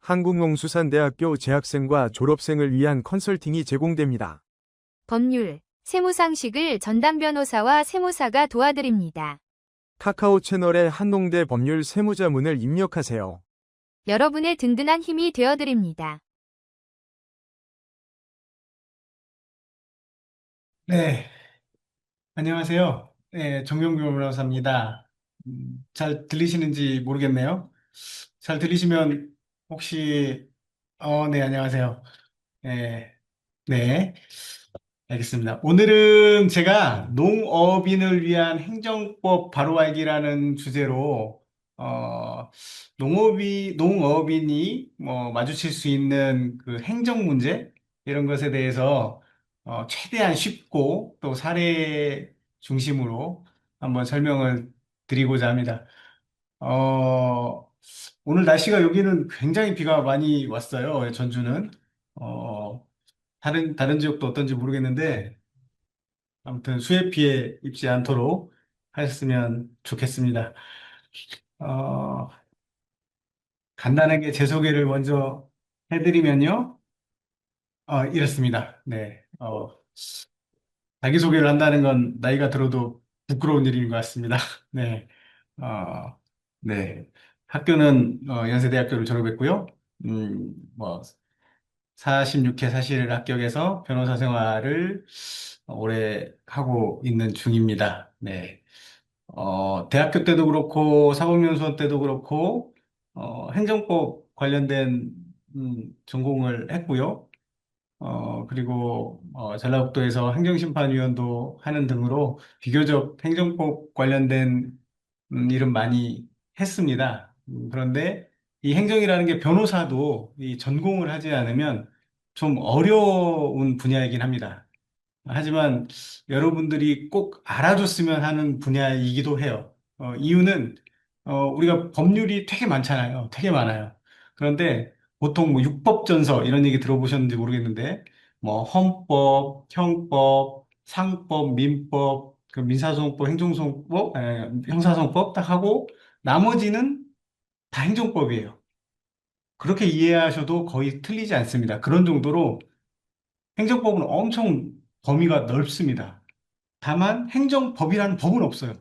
한국농수산대학교 재학생과 졸업생을 위한 컨설팅이 제공됩니다. 법률, 세무상식을 전담 변호사와 세무사가 도와드립니다. 카카오 채널에 한농대 법률 세무자문을 입력하세요. 여러분의 든든한 힘이 되어드립니다. 네, 안녕하세요. 네, 정명규 변호사입니다. 잘 들리시는지 모르겠네요. 잘 들리시면 혹시, 네, 안녕하세요. 네, 네, 알겠습니다. 오늘은 제가 농업인을 위한 행정법 바로 알기라는 주제로, 농업인이 뭐 마주칠 수 있는 그 행정 문제, 이런 것에 대해서 최대한 쉽고 또 사례 중심으로 한번 설명을 드리고자 합니다. 어, 오늘 날씨가 여기는 굉장히 비가 많이 왔어요. 전주는. 어, 다른 지역도 어떤지 모르겠는데, 아무튼 수해 피해 입지 않도록 하셨으면 좋겠습니다. 어, 간단하게 제 소개를 먼저 해드리면요. 이렇습니다. 네. 자기소개를 한다는 건 나이가 들어도 부끄러운 일인 것 같습니다. 네. 어, 네. 학교는 연세대학교를 졸업했고요. 뭐 46회 사실 합격해서 변호사 생활을 오래 하고 있는 중입니다. 네. 대학교 때도 그렇고 사법연수원 때도 그렇고 행정법 관련된 전공을 했고요. 그리고 전라북도에서 행정심판위원도 하는 등으로 비교적 행정법 관련된 일은 많이 했습니다. 그런데 이 행정이라는 게 변호사도 이 전공을 하지 않으면 좀 어려운 분야이긴 합니다. 하지만 여러분들이 꼭 알아줬으면 하는 분야이기도 해요. 이유는 우리가 법률이 되게 많잖아요. 되게 많아요. 그런데 보통 뭐 육법전서 이런 얘기 들어보셨는지 모르겠는데 뭐 헌법, 형법, 상법, 민법, 그 민사소송법, 행정소송법, 형사소송법 딱 하고 나머지는 다 행정법이에요. 그렇게 이해하셔도 거의 틀리지 않습니다. 그런 정도로 행정법은 엄청 범위가 넓습니다. 다만 행정법이라는 법은 없어요.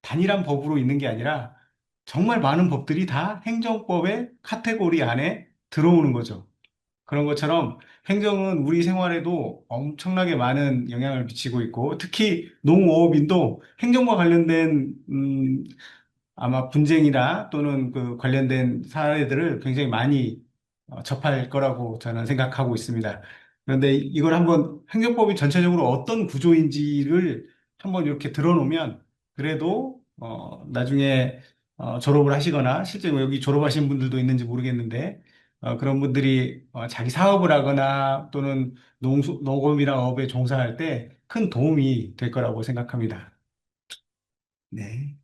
단일한 법으로 있는 게 아니라 정말 많은 법들이 다 행정법의 카테고리 안에 들어오는 거죠. 그런 것처럼 행정은 우리 생활에도 엄청나게 많은 영향을 미치고 있고 특히 농어업인도 행정과 관련된 아마 분쟁이나 또는 그 관련된 사례들을 굉장히 많이 접할 거라고 저는 생각하고 있습니다. 그런데 이걸 한번 행정법이 전체적으로 어떤 구조인지를 한번 이렇게 들어놓으면 그래도 나중에 졸업을 하시거나 실제 뭐 여기 졸업하신 분들도 있는지 모르겠는데 그런 분들이 자기 사업을 하거나 또는 농업이나 업에 종사할 때 큰 도움이 될 거라고 생각합니다. 네.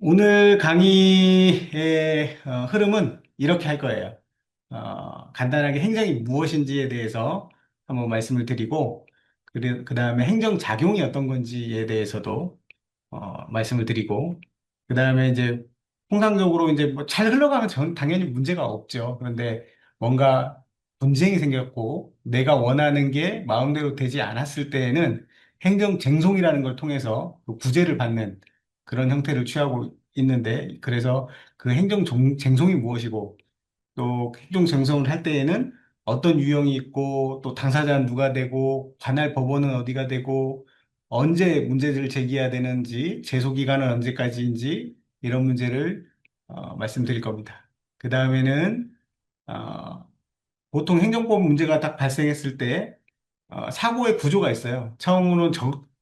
오늘 강의의 흐름은 이렇게 할 거예요. 간단하게 행정이 무엇인지에 대해서 한번 말씀을 드리고, 그 다음에 행정작용이 어떤 건지에 대해서도 말씀을 드리고, 그 다음에 이제 통상적으로 이제 뭐 잘 흘러가면 당연히 문제가 없죠. 그런데 뭔가 분쟁이 생겼고, 내가 원하는 게 마음대로 되지 않았을 때에는 행정쟁송이라는 걸 통해서 그 구제를 받는 그런 형태를 취하고 있는데, 그래서 그 행정쟁송이 무엇이고, 또 행정쟁송을 할 때에는 어떤 유형이 있고 또 당사자는 누가 되고 관할 법원은 어디가 되고 언제 문제를 제기해야 되는지 제소 기간은 언제까지인지 이런 문제를 말씀드릴 겁니다. 그 다음에는 어, 보통 행정법 문제가 딱 발생했을 때 사고의 구조가 있어요. 처음으로는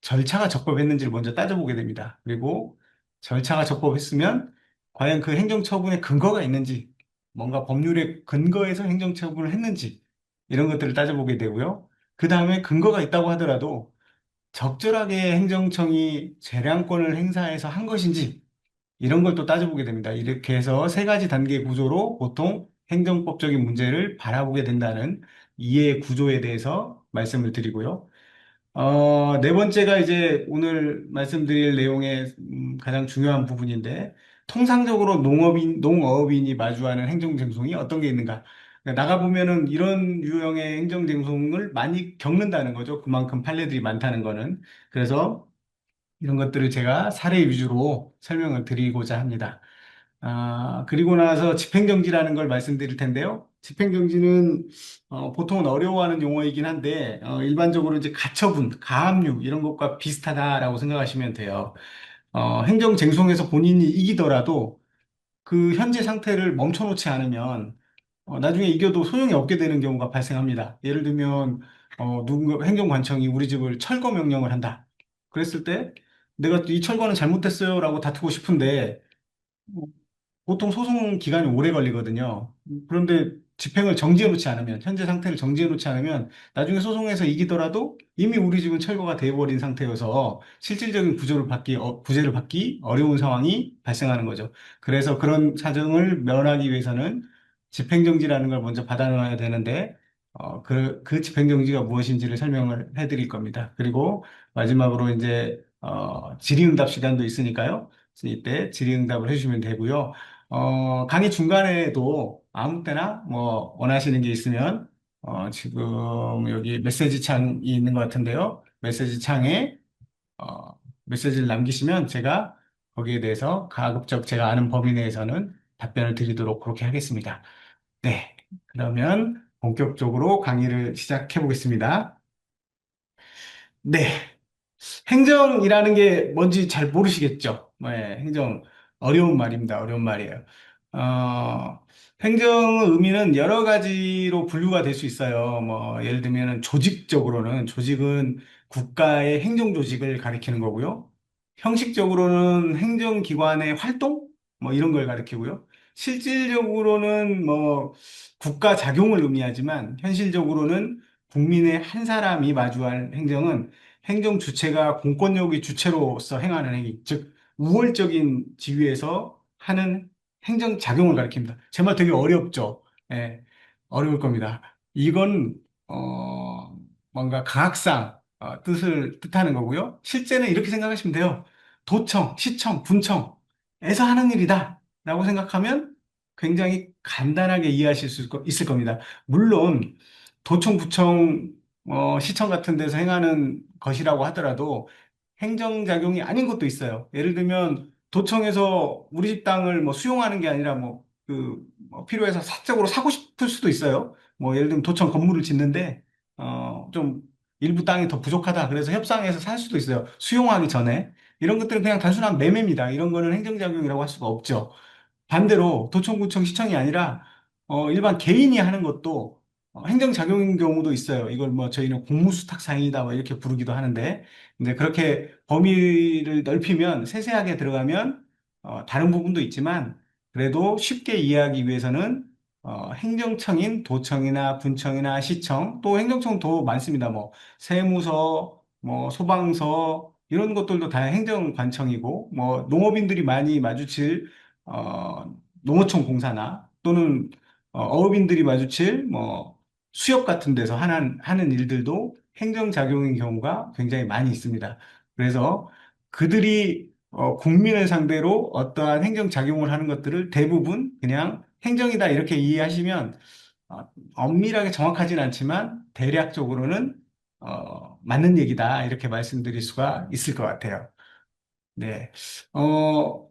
절차가 적법했는지를 먼저 따져보게 됩니다. 그리고 절차가 적법했으면 과연 그 행정처분에 근거가 있는지, 뭔가 법률에 근거해서 행정처분을 했는지, 이런 것들을 따져보게 되고요. 그 다음에 근거가 있다고 하더라도 적절하게 행정청이 재량권을 행사해서 한 것인지, 이런 걸 또 따져보게 됩니다. 이렇게 해서 세 가지 단계 구조로 보통 행정법적인 문제를 바라보게 된다는 이해 구조에 대해서 말씀을 드리고요. 네 번째가 이제 오늘 말씀드릴 내용의 가장 중요한 부분인데, 통상적으로 농어업인이 마주하는 행정쟁송이 어떤 게 있는가? 그러니까 나가보면은 이런 유형의 행정쟁송을 많이 겪는다는 거죠. 그만큼 판례들이 많다는 거는. 그래서 이런 것들을 제가 사례 위주로 설명을 드리고자 합니다. 그리고 나서 집행정지라는 걸 말씀드릴 텐데요. 집행정지는 보통은 어려워하는 용어이긴 한데 일반적으로 이제 가처분, 가압류 이런 것과 비슷하다라고 생각하시면 돼요. 행정쟁송에서 본인이 이기더라도 그 현재 상태를 멈춰놓지 않으면 나중에 이겨도 소용이 없게 되는 경우가 발생합니다. 예를 들면 누군가 행정관청이 우리 집을 철거 명령을 한다. 그랬을 때 내가 이 철거는 잘못됐어요라고 다투고 싶은데 보통 소송 기간이 오래 걸리거든요. 그런데 집행을 정지해 놓지 않으면, 현재 상태를 정지해 놓지 않으면, 나중에 소송에서 이기더라도 이미 우리 집은 철거가 되어버린 상태여서 실질적인 구제를 받기 어려운 상황이 발생하는 거죠. 그래서 그런 사정을 면하기 위해서는 집행정지라는 걸 먼저 받아놔야 되는데, 그 집행정지가 무엇인지를 설명을 해드릴 겁니다. 그리고 마지막으로 이제, 질의응답 시간도 있으니까요. 이때 질의응답을 해주시면 되고요. 강의 중간에도 아무 때나 뭐 원하시는 게 있으면 지금 여기 메시지 창이 있는 것 같은데요. 메시지 창에 어, 메시지를 남기시면 제가 거기에 대해서 가급적 제가 아는 범위 내에서는 답변을 드리도록 그렇게 하겠습니다. 네. 그러면 본격적으로 강의를 시작해 보겠습니다. 네. 행정이라는 게 뭔지 잘 모르시겠죠? 네, 행정 어려운 말입니다. 어려운 말이에요. 어, 행정의 의미는 여러 가지로 분류가 될 수 있어요. 뭐 예를 들면 조직적으로는 조직은 국가의 행정 조직을 가리키는 거고요. 형식적으로는 행정기관의 활동 뭐 이런 걸 가리키고요. 실질적으로는 뭐 국가 작용을 의미하지만 현실적으로는 국민의 한 사람이 마주할 행정은 행정 주체가 공권력의 주체로서 행하는 행위, 즉 우월적인 지위에서 하는 행정 작용을 가리킵니다. 제 말 되게 어렵죠? 예, 어려울 겁니다. 이건 뭔가 강학상 뜻을 뜻하는 거고요. 실제는 이렇게 생각하시면 돼요. 도청, 시청, 군청에서 하는 일이다라고 생각하면 굉장히 간단하게 이해하실 수 있을 겁니다. 물론 도청, 구청, 시청 같은 데서 행하는 것이라고 하더라도 행정작용이 아닌 것도 있어요. 예를 들면 도청에서 우리 집 땅을 뭐 수용하는 게 아니라 뭐 필요해서 사적으로 사고 싶을 수도 있어요. 뭐 예를 들면 도청 건물을 짓는데 좀 일부 땅이 더 부족하다. 그래서 협상해서 살 수도 있어요. 수용하기 전에. 이런 것들은 그냥 단순한 매매입니다. 이런 거는 행정작용이라고 할 수가 없죠. 반대로 도청구청 시청이 아니라 일반 개인이 하는 것도 행정작용인 경우도 있어요. 이걸 뭐 저희는 공무수탁사항이다 뭐 이렇게 부르기도 하는데 근데 그렇게 범위를 넓히면 세세하게 들어가면 다른 부분도 있지만 그래도 쉽게 이해하기 위해서는 행정청인 도청이나 군청이나 시청 또 행정청도 많습니다. 뭐 세무서, 뭐 소방서 이런 것들도 다 행정관청이고 뭐 농업인들이 많이 마주칠 농어촌 공사나 또는 어업인들이 마주칠 뭐 수협 같은 데서 하는 일들도 행정작용인 경우가 굉장히 많이 있습니다. 그래서 그들이 국민을 상대로 어떠한 행정작용을 하는 것들을 대부분 그냥 행정이다 이렇게 이해하시면 엄밀하게 정확하진 않지만 대략적으로는 맞는 얘기다 이렇게 말씀드릴 수가 있을 것 같아요. 네. 어,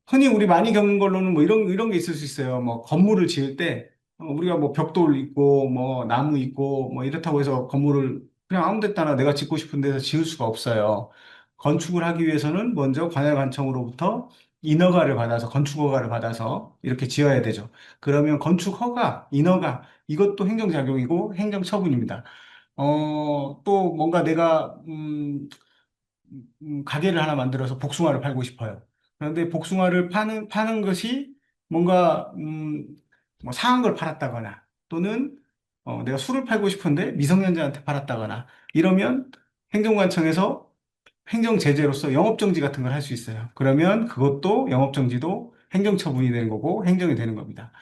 흔히 우리 많이 겪는 걸로는 뭐 이런 게 있을 수 있어요. 뭐 건물을 지을 때 우리가 뭐 벽돌 있고 뭐 나무 있고 뭐 이렇다고 해서 건물을 그냥 아무 데다나 내가 짓고 싶은 데서 지을 수가 없어요. 건축을 하기 위해서는 먼저 관할관청으로부터 인허가를 받아서 건축 허가를 받아서 이렇게 지어야 되죠. 그러면 건축 허가, 인허가 이것도 행정작용이고 행정처분입니다. 또 뭔가 내가 가게를 하나 만들어서 복숭아를 팔고 싶어요. 그런데 복숭아를 파는 것이 뭔가, 뭐 상한 걸 팔았다거나 또는 내가 술을 팔고 싶은데 미성년자한테 팔았다거나 이러면 행정관청에서 행정제재로서 영업정지 같은 걸 할 수 있어요. 그러면 그것도 영업정지도 행정처분이 되는 거고 행정이 되는 겁니다.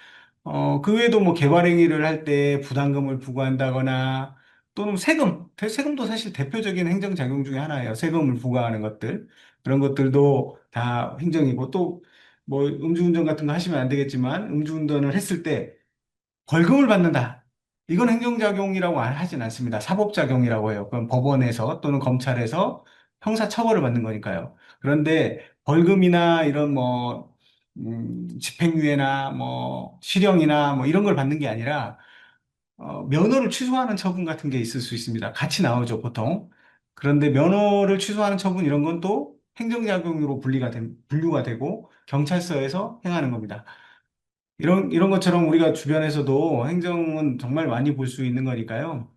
그 외에도 뭐 개발행위를 할 때 부담금을 부과한다거나 또는 세금도 사실 대표적인 행정작용 중에 하나예요. 세금을 부과하는 것들. 그런 것들도 다 행정이고 또 뭐 음주운전 같은 거 하시면 안 되겠지만 음주운전을 했을 때 벌금을 받는다. 이건 행정작용이라고 하진 않습니다. 사법작용이라고 해요. 그건 법원에서 또는 검찰에서 형사처벌을 받는 거니까요. 그런데 벌금이나 이런 뭐, 집행유예나 뭐, 실형이나 뭐 이런 걸 받는 게 아니라, 면허를 취소하는 처분 같은 게 있을 수 있습니다. 같이 나오죠, 보통. 그런데 면허를 취소하는 처분 이런 건 또 행정작용으로 분류가 되고 경찰서에서 행하는 겁니다. 이런 것처럼 우리가 주변에서도 행정은 정말 많이 볼 수 있는 거니까요.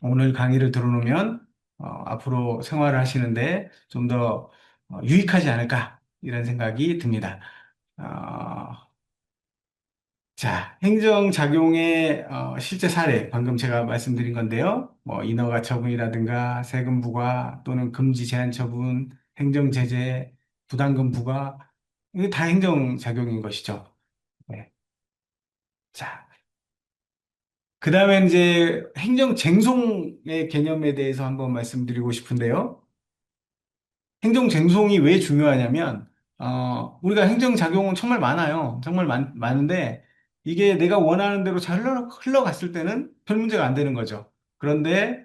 오늘 강의를 들어놓으면 앞으로 생활을 하시는데 좀 더 유익하지 않을까 이런 생각이 듭니다. 어, 자, 행정작용의 실제 사례 방금 제가 말씀드린 건데요. 뭐 인허가 처분이라든가 세금 부과 또는 금지 제한 처분, 행정 제재, 부담금 부과 이게 다 행정작용인 것이죠. 네. 자, 그 다음에 이제 행정쟁송의 개념에 대해서 한번 말씀드리고 싶은데요. 행정쟁송이 왜 중요하냐면, 우리가 행정작용은 정말 많아요. 정말 많은데, 이게 내가 원하는 대로 잘 흘러갔을 때는 별 문제가 안 되는 거죠. 그런데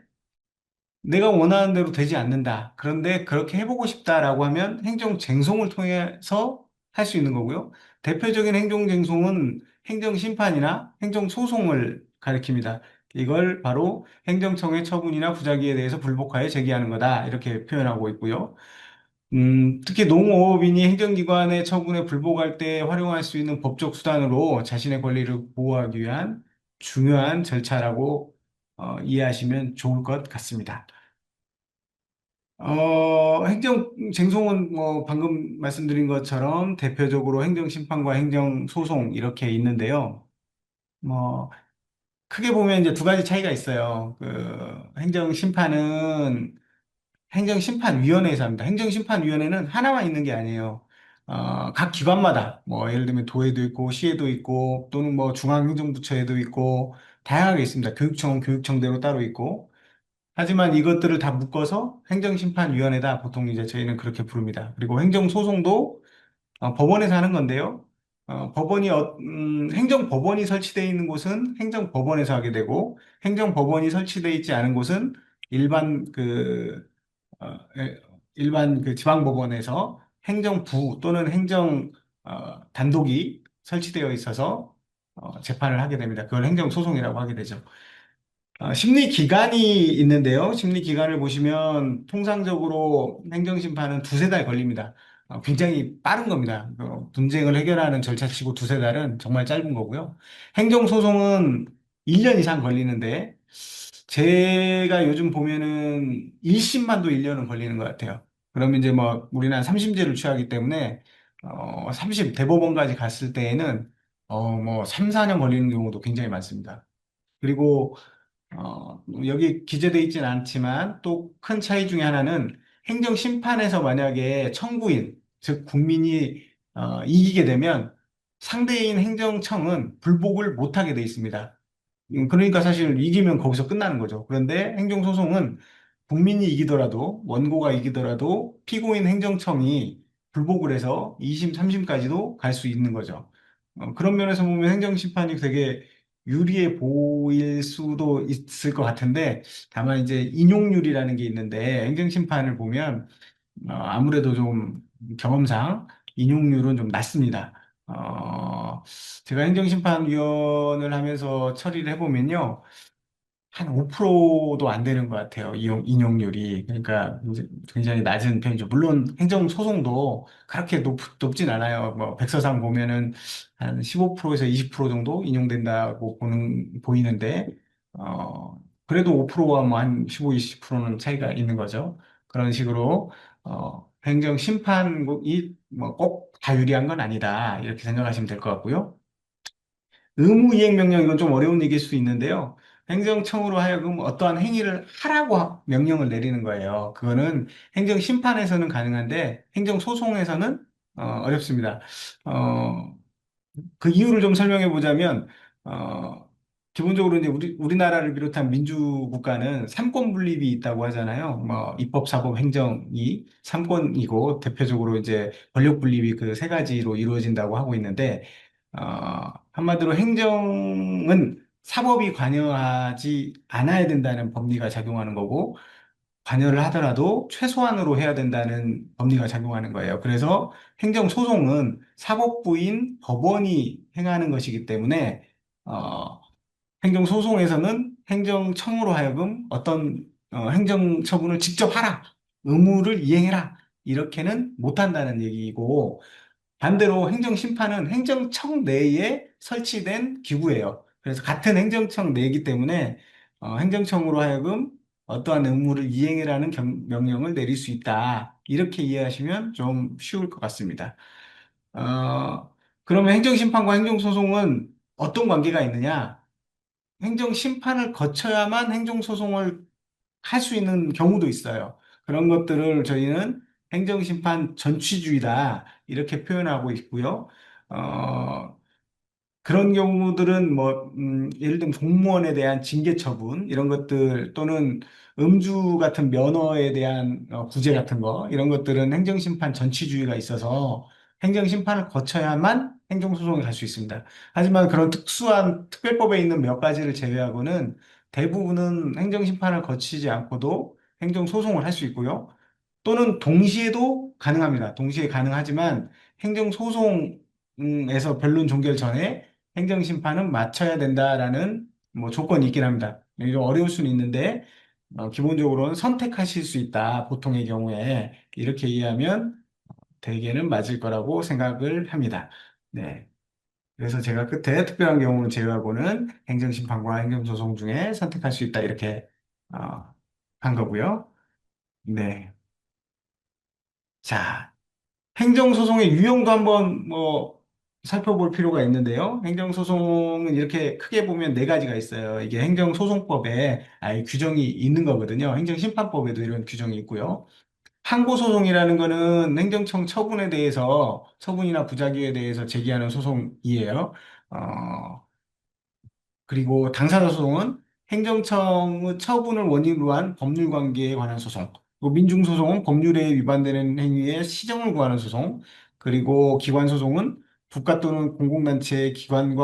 내가 원하는 대로 되지 않는다. 그런데 그렇게 해보고 싶다라고 하면 행정쟁송을 통해서 할 수 있는 거고요. 대표적인 행정쟁송은 행정심판이나 행정소송을 가리킵니다. 이걸 바로 행정청의 처분이나 부작위에 대해서 불복하여 제기하는 거다. 이렇게 표현하고 있고요. 특히 농업인이 행정기관의 처분에 불복할 때 활용할 수 있는 법적 수단으로 자신의 권리를 보호하기 위한 중요한 절차라고 이해하시면 좋을 것 같습니다. 행정쟁송은 뭐 방금 말씀드린 것처럼 대표적으로 행정심판과 행정소송 이렇게 있는데요. 뭐 크게 보면 이제 두 가지 차이가 있어요. 행정심판위원회에서 합니다. 행정심판위원회는 하나만 있는 게 아니에요. 각 기관마다 뭐 예를 들면 도에도 있고 시에도 있고 또는 뭐 중앙행정부처에도 있고 다양하게 있습니다. 교육청은 교육청대로 따로 있고 하지만 이것들을 다 묶어서 행정심판위원회다. 보통 이제 저희는 그렇게 부릅니다. 그리고 행정소송도 법원에서 하는 건데요. 행정법원이 설치되어 있는 곳은 행정법원에서 하게 되고, 행정법원이 설치되어 있지 않은 곳은 일반 일반 그 지방법원에서 행정부 또는 단독이 설치되어 있어서 재판을 하게 됩니다. 그걸 행정소송이라고 하게 되죠. 심리 기간이 있는데요. 심리 기간을 보시면 통상적으로 행정심판은 두세 달 걸립니다. 굉장히 빠른 겁니다. 분쟁을 해결하는 절차치고 두세 달은 정말 짧은 거고요. 행정소송은 1년 이상 걸리는데, 제가 요즘 보면은 1심만도 1년은 걸리는 것 같아요. 그러면 이제 뭐, 우리는 한 3심제를 취하기 때문에, 30 대법원까지 갔을 때에는, 뭐, 3, 4년 걸리는 경우도 굉장히 많습니다. 그리고 여기 기재되어 있지는 않지만 또 큰 차이 중에 하나는 행정심판에서 만약에 청구인, 즉 국민이 이기게 되면 상대인 행정청은 불복을 못하게 돼 있습니다. 그러니까 사실 이기면 거기서 끝나는 거죠. 그런데 행정소송은 국민이 이기더라도, 원고가 이기더라도 피고인 행정청이 불복을 해서 2심, 3심까지도 갈 수 있는 거죠. 그런 면에서 보면 행정심판이 되게 유리해 보일 수도 있을 것 같은데, 다만 이제 인용률이라는 게 있는데, 행정심판을 보면 아무래도 좀 경험상 인용률은 좀 낮습니다. 제가 행정심판위원을 하면서 처리를 해보면요. 한 5%도 안 되는 것 같아요. 인용률이. 그러니까 이제 굉장히 낮은 편이죠. 물론 행정소송도 그렇게 높진 않아요. 뭐, 백서상 보면은 한 15%에서 20% 정도 인용된다고 보이는데, 그래도 5%와 뭐 한 15, 20%는 차이가 있는 거죠. 그런 식으로, 행정심판이 뭐 꼭 다 유리한 건 아니다. 이렇게 생각하시면 될 것 같고요. 의무이행명령 이건 좀 어려운 얘기일 수 있는데요. 행정청으로 하여금 어떠한 행위를 하라고 명령을 내리는 거예요. 그거는 행정심판에서는 가능한데 행정소송에서는 어렵습니다. 그 이유를 좀 설명해 보자면 어, 기본적으로 이제 우리나라를 비롯한 민주국가는 삼권 분립이 있다고 하잖아요. 뭐 입법, 사법, 행정이 삼권이고 대표적으로 이제 권력 분립이 그 세 가지로 이루어진다고 하고 있는데 한마디로 행정은 사법이 관여하지 않아야 된다는 법리가 작용하는 거고 관여를 하더라도 최소한으로 해야 된다는 법리가 작용하는 거예요. 그래서 행정소송은 사법부인 법원이 행하는 것이기 때문에 어, 행정소송에서는 행정청으로 하여금 어떤 행정처분을 직접 하라, 의무를 이행해라, 이렇게는 못한다는 얘기고, 반대로 행정심판은 행정청 내에 설치된 기구예요. 그래서 같은 행정청 내이기 때문에 행정청으로 하여금 어떠한 의무를 이행해라는 명령을 내릴 수 있다. 이렇게 이해하시면 좀 쉬울 것 같습니다. 그러면 행정심판과 행정소송은 어떤 관계가 있느냐? 행정심판을 거쳐야만 행정소송을 할 수 있는 경우도 있어요. 그런 것들을 저희는 행정심판 전취주의다, 이렇게 표현하고 있고요. 어, 그런 경우들은 뭐, 예를 들면 공무원에 대한 징계 처분, 이런 것들, 또는 음주 같은 면허에 대한 구제 같은 거, 이런 것들은 행정심판 전치주의가 있어서 행정심판을 거쳐야만 행정소송에 갈 수 있습니다. 하지만 그런 특수한 특별법에 있는 몇 가지를 제외하고는 대부분은 행정심판을 거치지 않고도 행정소송을 할 수 있고요. 또는 동시에도 가능합니다. 동시에 가능하지만 행정소송에서 변론 종결 전에 행정심판은 마쳐야 된다라는 뭐 조건이 있긴 합니다. 이게 좀 어려울 수는 있는데 기본적으로는 선택하실 수 있다. 보통의 경우에 이렇게 이해하면 대개는 맞을 거라고 생각을 합니다. 네. 그래서 제가 끝에 특별한 경우는 제외하고는 행정심판과 행정소송 중에 선택할 수 있다. 이렇게 어, 한 거고요. 네. 자, 행정소송의 유형도 한번 뭐 살펴볼 필요가 있는데요. 행정소송은 이렇게 크게 보면 네 가지가 있어요. 이게 행정소송법에 아예 규정이 있는 거거든요. 행정심판법에도 이런 규정이 있고요. 항고소송이라는 거는 행정청 처분에 대해서, 처분이나 부작위에 대해서 제기하는 소송이에요. 어, 그리고 당사자 소송은 행정청의 처분을 원인으로 한 법률 관계에 관한 소송. 그리고 민중소송은 법률에 위반되는 행위에 시정을 구하는 소송. 그리고 기관소송은 국가 또는 공공단체 기관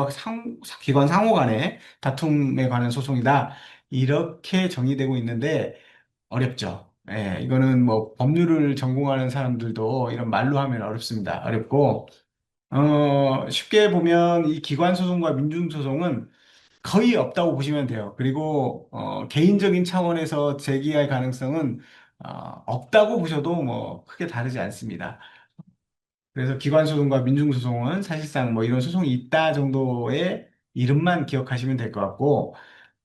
상호 간의 다툼에 관한 소송이다. 이렇게 정의되고 있는데 어렵죠. 예, 이거는 뭐 법률을 전공하는 사람들도 이런 말로 하면 어렵습니다. 어렵고, 쉽게 보면 이 기관소송과 민중소송은 거의 없다고 보시면 돼요. 그리고 개인적인 차원에서 제기할 가능성은 없다고 보셔도 뭐 크게 다르지 않습니다. 그래서 기관소송과 민중소송은 사실상 뭐 이런 소송이 있다 정도의 이름만 기억하시면 될 것 같고,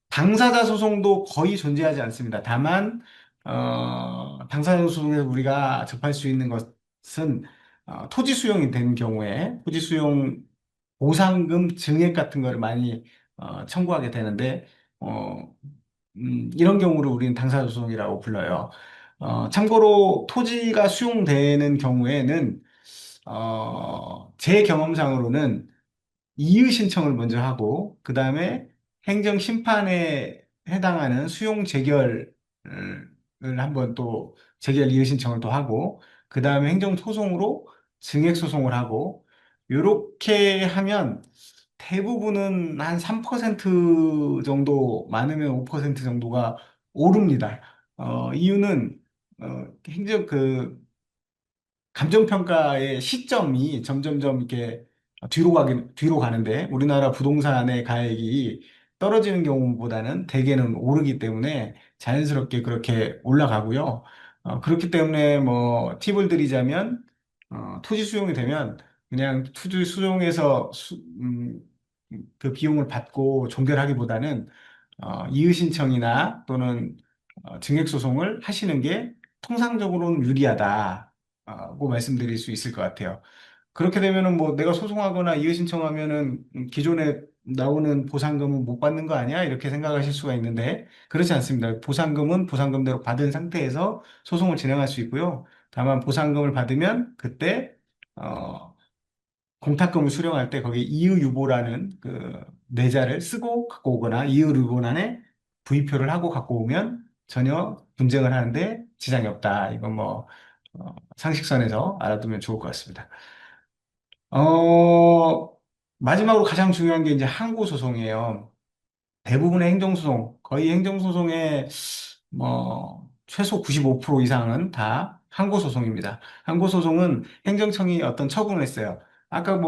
당사자 소송도 거의 존재하지 않습니다. 다만 당사자 소송에서 우리가 접할 수 있는 것은 토지 수용이 된 경우에 토지 수용 보상금 증액 같은 거를 많이 청구하게 되는데 어, 이런 경우를 우리는 당사자소송이라고 불러요. 참고로 토지가 수용되는 경우에는 제 경험상으로는 이의 신청을 먼저 하고 그 다음에 행정 심판에 해당하는 수용 재결을 한번 또 재결 이의 신청을 또 하고 그 다음에 행정 소송으로 증액 소송을 하고 요렇게 하면 대부분은 한 3% 정도 많으면 5% 정도가 오릅니다. 이유는 행정 감정평가의 시점이 점점점 이렇게 뒤로 가는데 우리나라 부동산의 가액이 떨어지는 경우보다는 대개는 오르기 때문에 자연스럽게 그렇게 올라가고요. 그렇기 때문에 뭐 팁을 드리자면 토지 수용이 되면 그냥 토지 수용해서 그 비용을 받고 종결하기보다는 이의 신청이나 또는 증액 소송을 하시는 게 통상적으로는 유리하다고 말씀드릴 수 있을 것 같아요. 그렇게 되면은 뭐 내가 소송하거나 이의 신청하면은 기존에 나오는 보상금은 못 받는 거 아니야? 이렇게 생각하실 수가 있는데 그렇지 않습니다. 보상금은 보상금대로 받은 상태에서 소송을 진행할 수 있고요. 다만 보상금을 받으면 그때 어, 공탁금을 수령할 때 거기에 이의유보라는 그 내자를 쓰고 갖고 오거나 이의유보란에 부의표를 하고 갖고 오면 전혀 분쟁을 하는데 지장이 없다. 이건 뭐 상식선에서 알아두면 좋을 것 같습니다. 어, 마지막으로 가장 중요한 게 이제 항고소송이에요. 대부분의 행정소송, 거의 행정소송의 최소 95% 이상은 다 항고소송입니다. 항고소송은 행정청이 어떤 처분을 했어요. 아까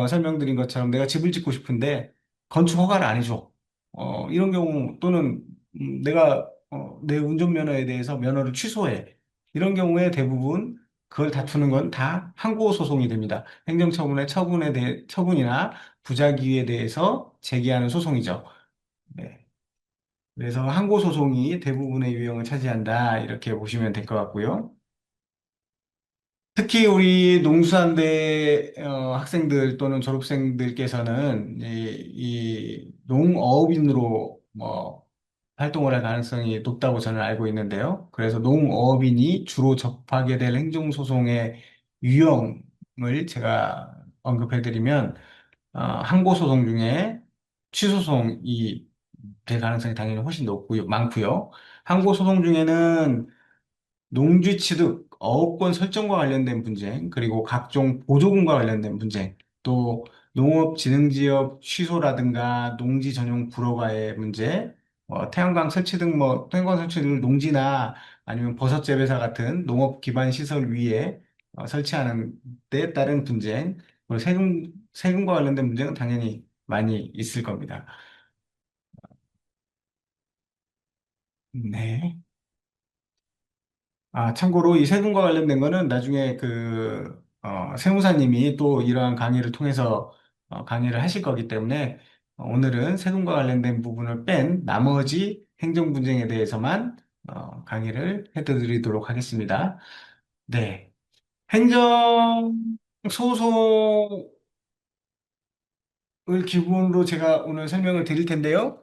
설명드린 것처럼 내가 집을 짓고 싶은데 건축 허가를 안 해줘. 이런 경우 또는 내 운전면허에 대해서 면허를 취소해. 이런 경우에 대부분 그걸 다투는 건 다 항고소송이 됩니다. 행정처분의 처분이나 부작위에 대해서 제기하는 소송이죠. 네. 그래서 항고소송이 대부분의 유형을 차지한다. 이렇게 보시면 될 것 같고요. 특히 우리 농수산대 학생들 또는 졸업생들께서는 이 농어업인으로 활동을 할 가능성이 높다고 저는 알고 있는데요. 그래서 농어업인이 주로 접하게 될 행정소송의 유형을 제가 언급해드리면 항고소송 중에 취소송이 될 가능성이 당연히 훨씬 높고요, 많고요. 항고소송 중에는 농지 취득, 어업권 설정과 관련된 분쟁, 그리고 각종 보조금과 관련된 분쟁, 또 농업진흥지역 취소라든가 농지 전용 불허가의 문제, 태양광 설치 등 태양광 설치 등 농지나 아니면 버섯 재배사 같은 농업 기반 시설 위에 설치하는 데 따른 분쟁, 그리고 세금과 관련된 문제는 당연히 많이 있을 겁니다. 네. 참고로 이 세금과 관련된 거는 나중에 세무사님이 또 이러한 강의를 통해서 강의를 하실 거기 때문에 오늘은 세금과 관련된 부분을 뺀 나머지 행정 분쟁에 대해서만 강의를 해드리도록 하겠습니다. 네. 행정 소송을 기본으로 제가 오늘 설명을 드릴 텐데요.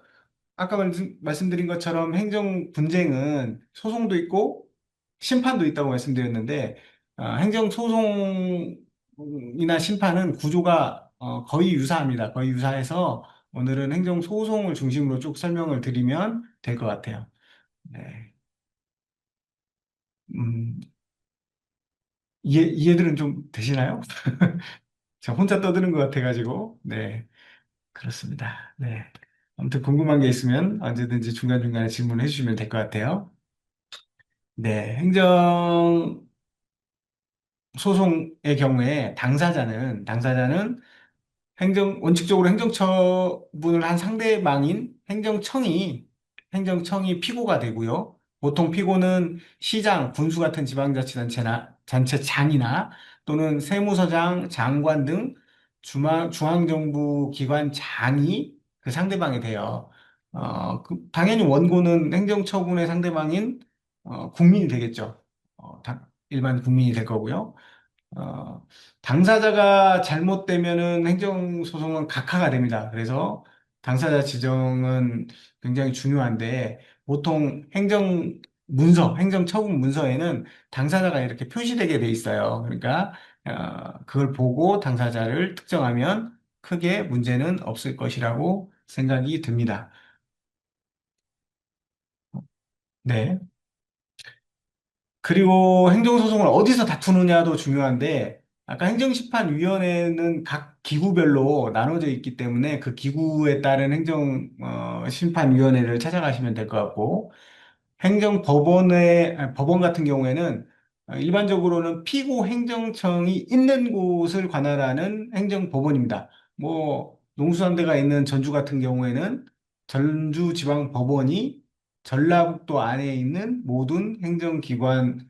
아까 말씀드린 것처럼 행정 분쟁은 소송도 있고 심판도 있다고 말씀드렸는데 행정 소송이나 심판은 구조가 거의 유사합니다. 거의 유사해서 오늘은 행정 소송을 중심으로 쭉 설명을 드리면 될 것 같아요. 네. 음, 이해들은 좀 되시나요? 제가 혼자 떠드는 것 같아가지고 네, 그렇습니다. 네. 아무튼 궁금한 게 있으면 언제든지 중간중간에 질문해 주시면 될 것 같아요. 네, 행정 소송의 경우에 당사자는 원칙적으로 행정처분을 한 상대방인 행정청이 피고가 되고요. 보통 피고는 시장, 군수 같은 지방자치단체장이나 또는 세무서장, 장관 등 중앙정부 기관장이 그 상대방이 돼요. 당연히 원고는 행정처분의 상대방인 국민이 되겠죠. 일반 국민이 될 거고요. 어, 당사자가 잘못되면은 행정소송은 각하가 됩니다. 그래서 당사자 지정은 굉장히 중요한데 보통 행정처분 문서에는 당사자가 이렇게 표시되게 돼 있어요. 그러니까 그걸 보고 당사자를 특정하면 크게 문제는 없을 것이라고 생각이 듭니다. 네. 그리고 행정소송을 어디서 다투느냐도 중요한데, 아까 행정심판위원회는 각 기구별로 나눠져 있기 때문에 그 기구에 따른 심판위원회를 찾아가시면 될 것 같고, 법원 같은 경우에는 일반적으로는 피고 행정청이 있는 곳을 관할하는 행정법원입니다. 농수산대가 있는 전주 같은 경우에는 전주지방법원이 전라북도 안에 있는 모든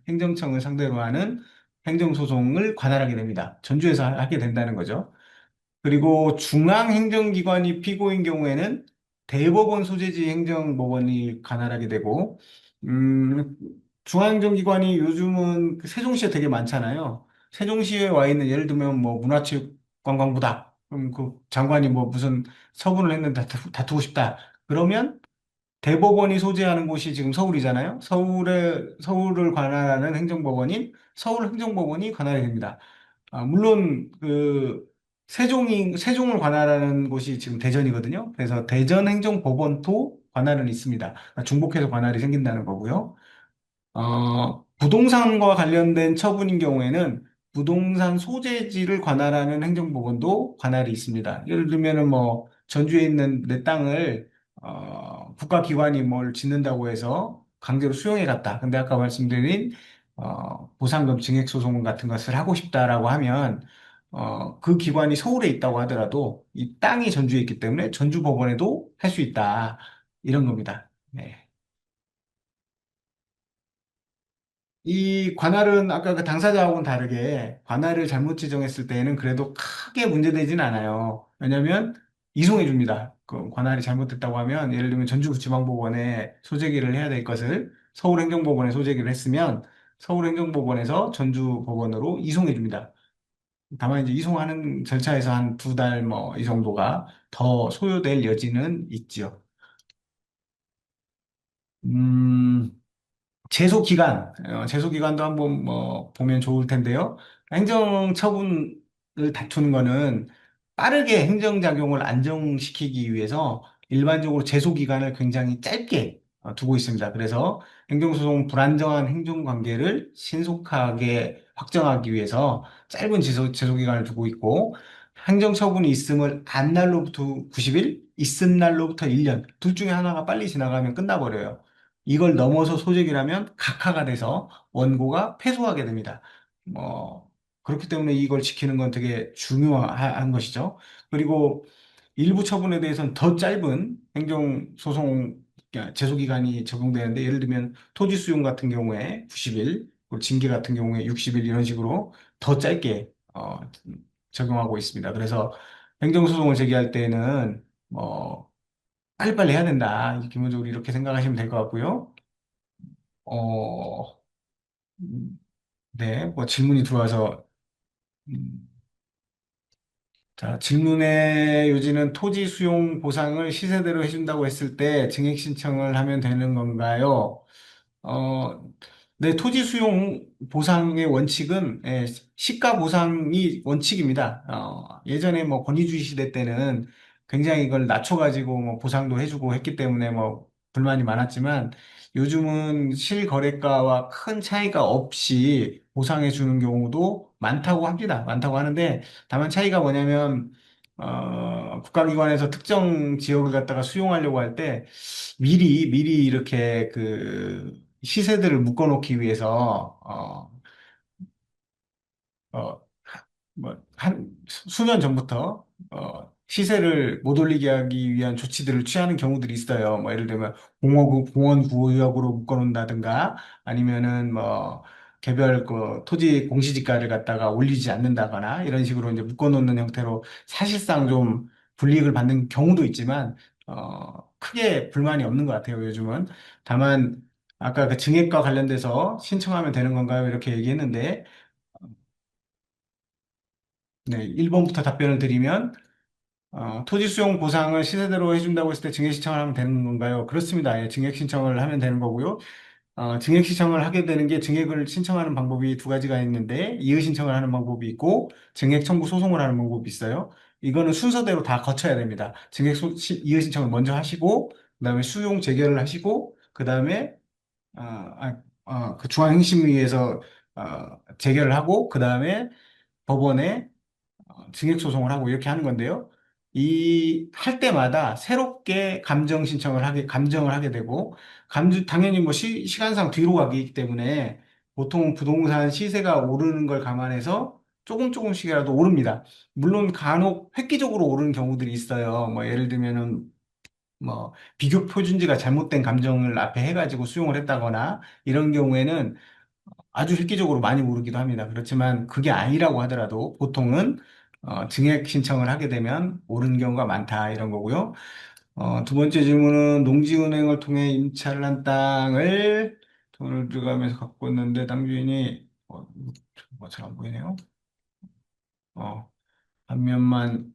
행정청을 상대로 하는 행정소송을 관할하게 됩니다. 전주에서 하게 된다는 거죠. 그리고 중앙행정기관이 피고인 경우에는 대법원 소재지 행정법원이 관할하게 되고, 음, 중앙행정기관이 요즘은 그 세종시에 되게 많잖아요. 세종시에 와 있는 예를 들면 문화체육관광부다. 그럼 그 장관이 무슨 처분을 했는데 다투고 싶다. 그러면 대법원이 소재하는 곳이 지금 서울이잖아요. 서울을 관할하는 행정법원인 서울행정법원이 관할이 됩니다. 물론 세종을 관할하는 곳이 지금 대전이거든요. 그래서 대전행정법원도 관할은 있습니다. 그러니까 중복해서 관할이 생긴다는 거고요. 부동산과 관련된 처분인 경우에는 부동산 소재지를 관할하는 행정법원도 관할이 있습니다. 예를 들면은 뭐 전주에 있는 내 땅을 국가기관이 뭘 짓는다고 해서 강제로 수용해 갔다. 근데 아까 말씀드린 보상금 증액소송 같은 것을 하고 싶다라고 하면 그 기관이 서울에 있다고 하더라도 이 땅이 전주에 있기 때문에 전주 법원에도 할 수 있다. 이런 겁니다. 네. 이 관할은 아까 그 당사자하고는 다르게 관할을 잘못 지정했을 때에는 그래도 크게 문제되진 않아요. 왜냐하면 이송해 줍니다. 그 관할이 잘못됐다고 하면 예를 들면 전주지방법원에 소재기를 해야 될 것을 서울행정법원에 소재기를 했으면 서울행정법원에서 전주법원으로 이송해 줍니다. 다만 이제 이송하는 절차에서 한 두 달 뭐 이 정도가 더 소요될 여지는 있죠. 음, 제소 기간도 한번 뭐 보면 좋을 텐데요. 행정 처분을 다투는 거는 빠르게 행정 작용을 안정시키기 위해서 일반적으로 제소 기간을 굉장히 짧게 두고 있습니다. 그래서 행정소송 불안정한 행정 관계를 신속하게 확정하기 위해서 짧은 제소 기간을 두고 있고 행정 처분이 있음을 안 날로부터 90일, 있은 날로부터 1년 둘 중에 하나가 빨리 지나가면 끝나버려요. 이걸 넘어서 소재기라면 각하가 돼서 원고가 패소하게 됩니다. 그렇기 때문에 이걸 지키는 건 되게 중요한 것이죠. 그리고 일부 처분에 대해서는 더 짧은 행정소송 제소기간이 적용되는데 예를 들면 토지 수용 같은 경우에 90일, 그리고 징계 같은 경우에 60일 이런 식으로 더 짧게 적용하고 있습니다. 그래서 행정소송을 제기할 때는 빨리빨리 해야 된다. 기본적으로 이렇게 생각하시면 될 것 같고요. 어, 네, 뭐 질문이 들어와서, 음, 자, 질문의 요지는 토지 수용 보상을 시세대로 해준다고 했을 때 증액 신청을 하면 되는 건가요? 어, 네, 토지 수용 보상의 원칙은 시가 보상이 원칙입니다. 예전에 뭐 권위주의 시대 때는 굉장히 이걸 낮춰가지고 뭐 보상도 해주고 했기 때문에 뭐 불만이 많았지만 요즘은 실거래가와 큰 차이가 없이 보상해 주는 경우도 많다고 합니다. 많다고 하는데 다만 차이가 뭐냐면 국가기관에서 특정 지역을 갖다가 수용하려고 할 때 미리 이렇게 그 시세들을 묶어놓기 위해서 어, 한 수년 전부터 시세를 못 올리게 하기 위한 조치들을 취하는 경우들이 있어요. 뭐 예를 들면 공원 구역으로 묶어놓는다든가 아니면은 뭐 개별 그 토지 공시지가를 갖다가 올리지 않는다거나 이런 식으로 이제 묶어놓는 형태로 사실상 좀 불이익을 받는 경우도 있지만 크게 불만이 없는 것 같아요. 요즘은 다만 아까 그 증액과 관련돼서 신청하면 되는 건가요? 이렇게 얘기했는데 네, 1번부터 답변을 드리면 토지 수용 보상을 시세대로 해준다고 했을 때 증액 신청을 하면 되는 건가요? 그렇습니다. 예, 증액 신청을 하면 되는 거고요. 증액 신청을 하게 되는 게 증액을 신청하는 방법이 두 가지가 있는데 이의 신청을 하는 방법이 있고 증액 청구 소송을 하는 방법이 있어요. 이거는 순서대로 다 거쳐야 됩니다. 이의 신청을 먼저 하시고 그다음에 수용 재결을 하시고 그다음에 그 중앙행심위에서 재결을 하고 그다음에 법원에 증액 소송을 하고 이렇게 하는 건데요. 이 할 때마다 새롭게 감정을 하게 되고 당연히 뭐 시간상 뒤로 가기 때문에 보통 부동산 시세가 오르는 걸 감안해서 조금씩이라도 오릅니다. 물론 간혹 획기적으로 오르는 경우들이 있어요. 뭐 예를 들면은 뭐 비교 표준지가 잘못된 감정을 앞에 해가지고 수용을 했다거나 이런 경우에는 아주 획기적으로 많이 오르기도 합니다. 그렇지만 그게 아니라고 하더라도 보통은 증액 신청을 하게 되면 오르는 경우가 많다 이런 거고요. 두 번째 질문은 농지은행을 통해 임차를 한 땅을 돈을 들어가면서 갖고 있는데 땅 주인이 잘 안 보이네요. 어, 반면만